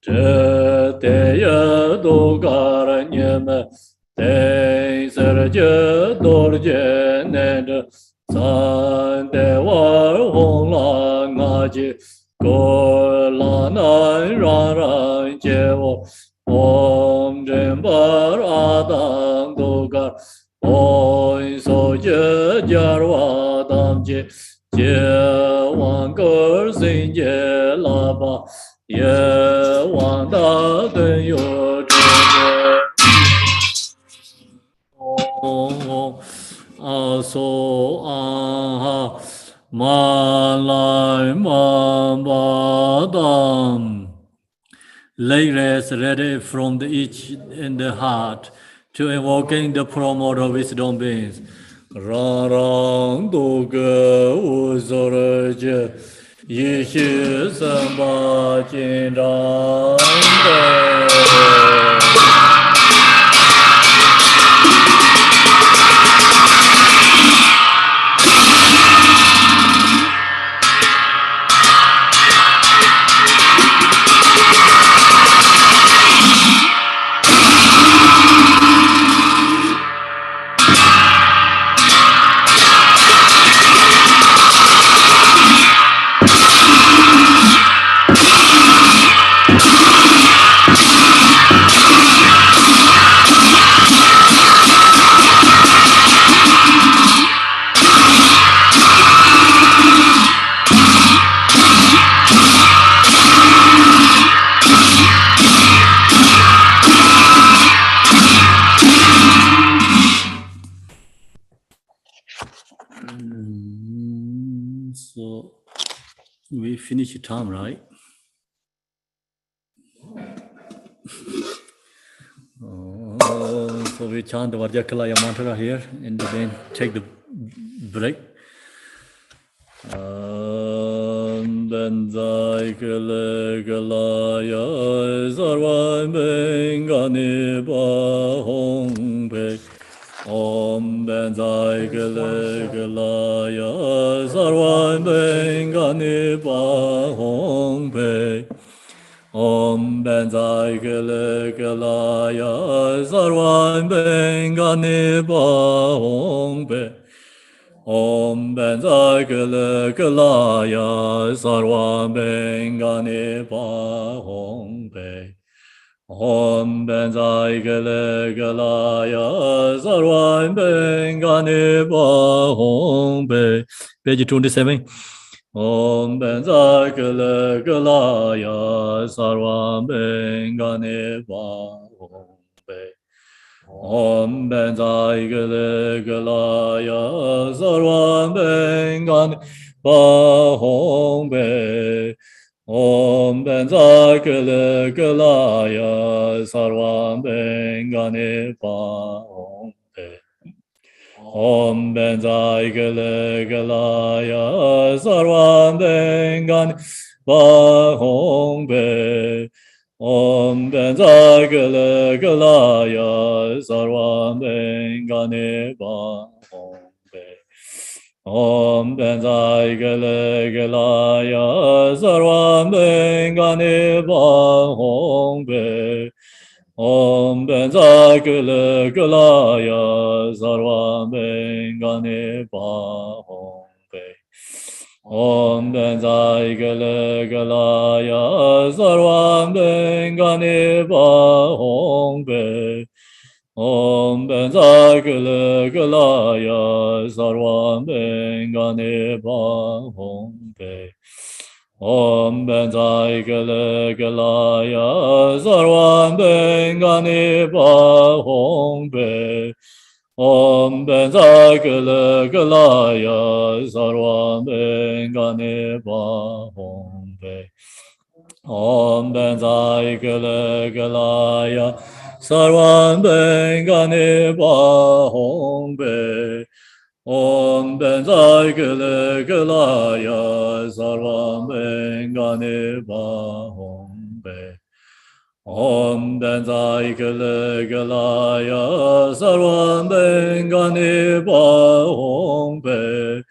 Speaker 7: zhe de ye du ga ren nian ne ren se jie du jie ne zhe san de wa hong la nga ji go la nan ran ran jie wo om zhen ba a dang du ga oi so jie jia wa dam jie jie wang ge xin jie la ba ye wang da den yu zhe jie a so a ha ma lai ma ba dam. Layers ready from the each in the heart to invoking the promoter wisdom beings. Rang du ge wu zhe je yi xi san ba jin zhang de. So we finish time, right? So we chant the Vajrakilaya mantra here and then take the break. Benzai Kilaya Sarvan Bengani Ba Hong Pe Om Benzai Kilaya Sarvan Bengani Ba Hong Pe Om Benzai Kilaya Sarvan Bengani Ba Hong Pe Om Benzai Kilaya Sarvan Bengani Pa Hong Pe Om Benzai Kilaya Sarvan Bengani Pa Hong Pe. Page 27. Om Benzai Kilaya Sarvan Bengani Pa Hong Pe Om Benzai Gele Gelaya Sarvam Bengan Ba Hong Be. Om Benzai Gele Gelaya Sarvam Bengan Ba Hong Be. Om Benzai Gele Gelaya Sarvam Bengan Ba Hong Be. Om Benzai Gele Gelaya Sarvam Bengan Ba Hong Be. Om Benzai Gele Gelaya Sarvam Bengan Ba Hong Be. Om Benzai Gele Gelaya Sarvam Bengan Ba Hong Be. Om Benzai Gele Gelaya Sarvam Bengan Ba Hong Be. Om Benzai Gele Gelaya Sarvam Bengan Ba Hong Be. Om Benzai Gele Gelaya Sarvam Bengan Ba Hong Be. Om Benzai Gele Gelaya Sarvam Bengan Ba Hong Be. Om Benzai Gele Gelaya Sarvam Bengan Ba Hong Be. Om Benzai Gele Gelaya Sarvam Bengan Ba Hong Be. Om Benzai Gele Gelaya Sarvam Bengan Ba Hong Be.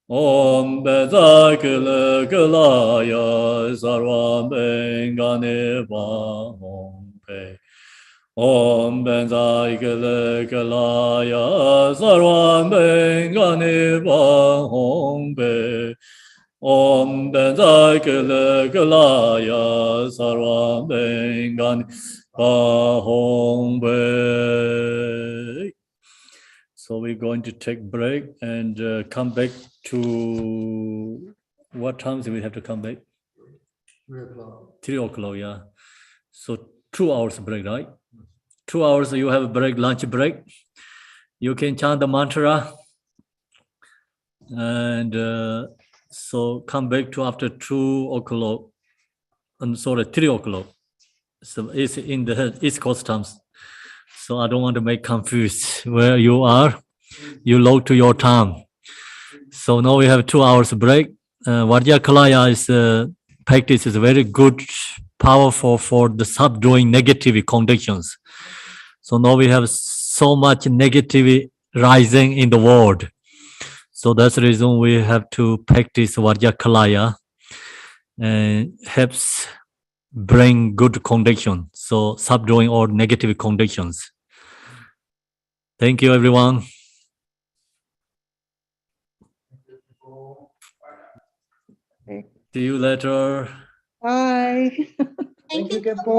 Speaker 7: Om Benzai Gele Gelaya Sarvam Bengan Ba Hong Be. Om Benzai Gele Gelaya Sarvam Bengan Ba Hong Be. Om Benzai Gele Gelaya Sarvam Bengan Ba Hong Be. So we're going to take break and come back to what times do we have to come back?
Speaker 6: 3:00.
Speaker 7: 3:00, yeah. So 2 hours break, right? 2 hours you have a break, lunch break. You can chant the mantra and so come back to after 2:00. I'm sorry, 3:00. So it's in the East Coast times. So I don't want to make confused where you are. You log to your time. So now we have 2 hours break. Vajrakilaya is practice is very good, powerful for the subduing negative conditions. So now we have so much negativity rising in the world. So that's the reason we have to practice Vajrakilaya and helps bring good condition. So subduing all negative conditions. Thank you, everyone. See you later.
Speaker 4: Bye.
Speaker 6: Thank you, Kempo.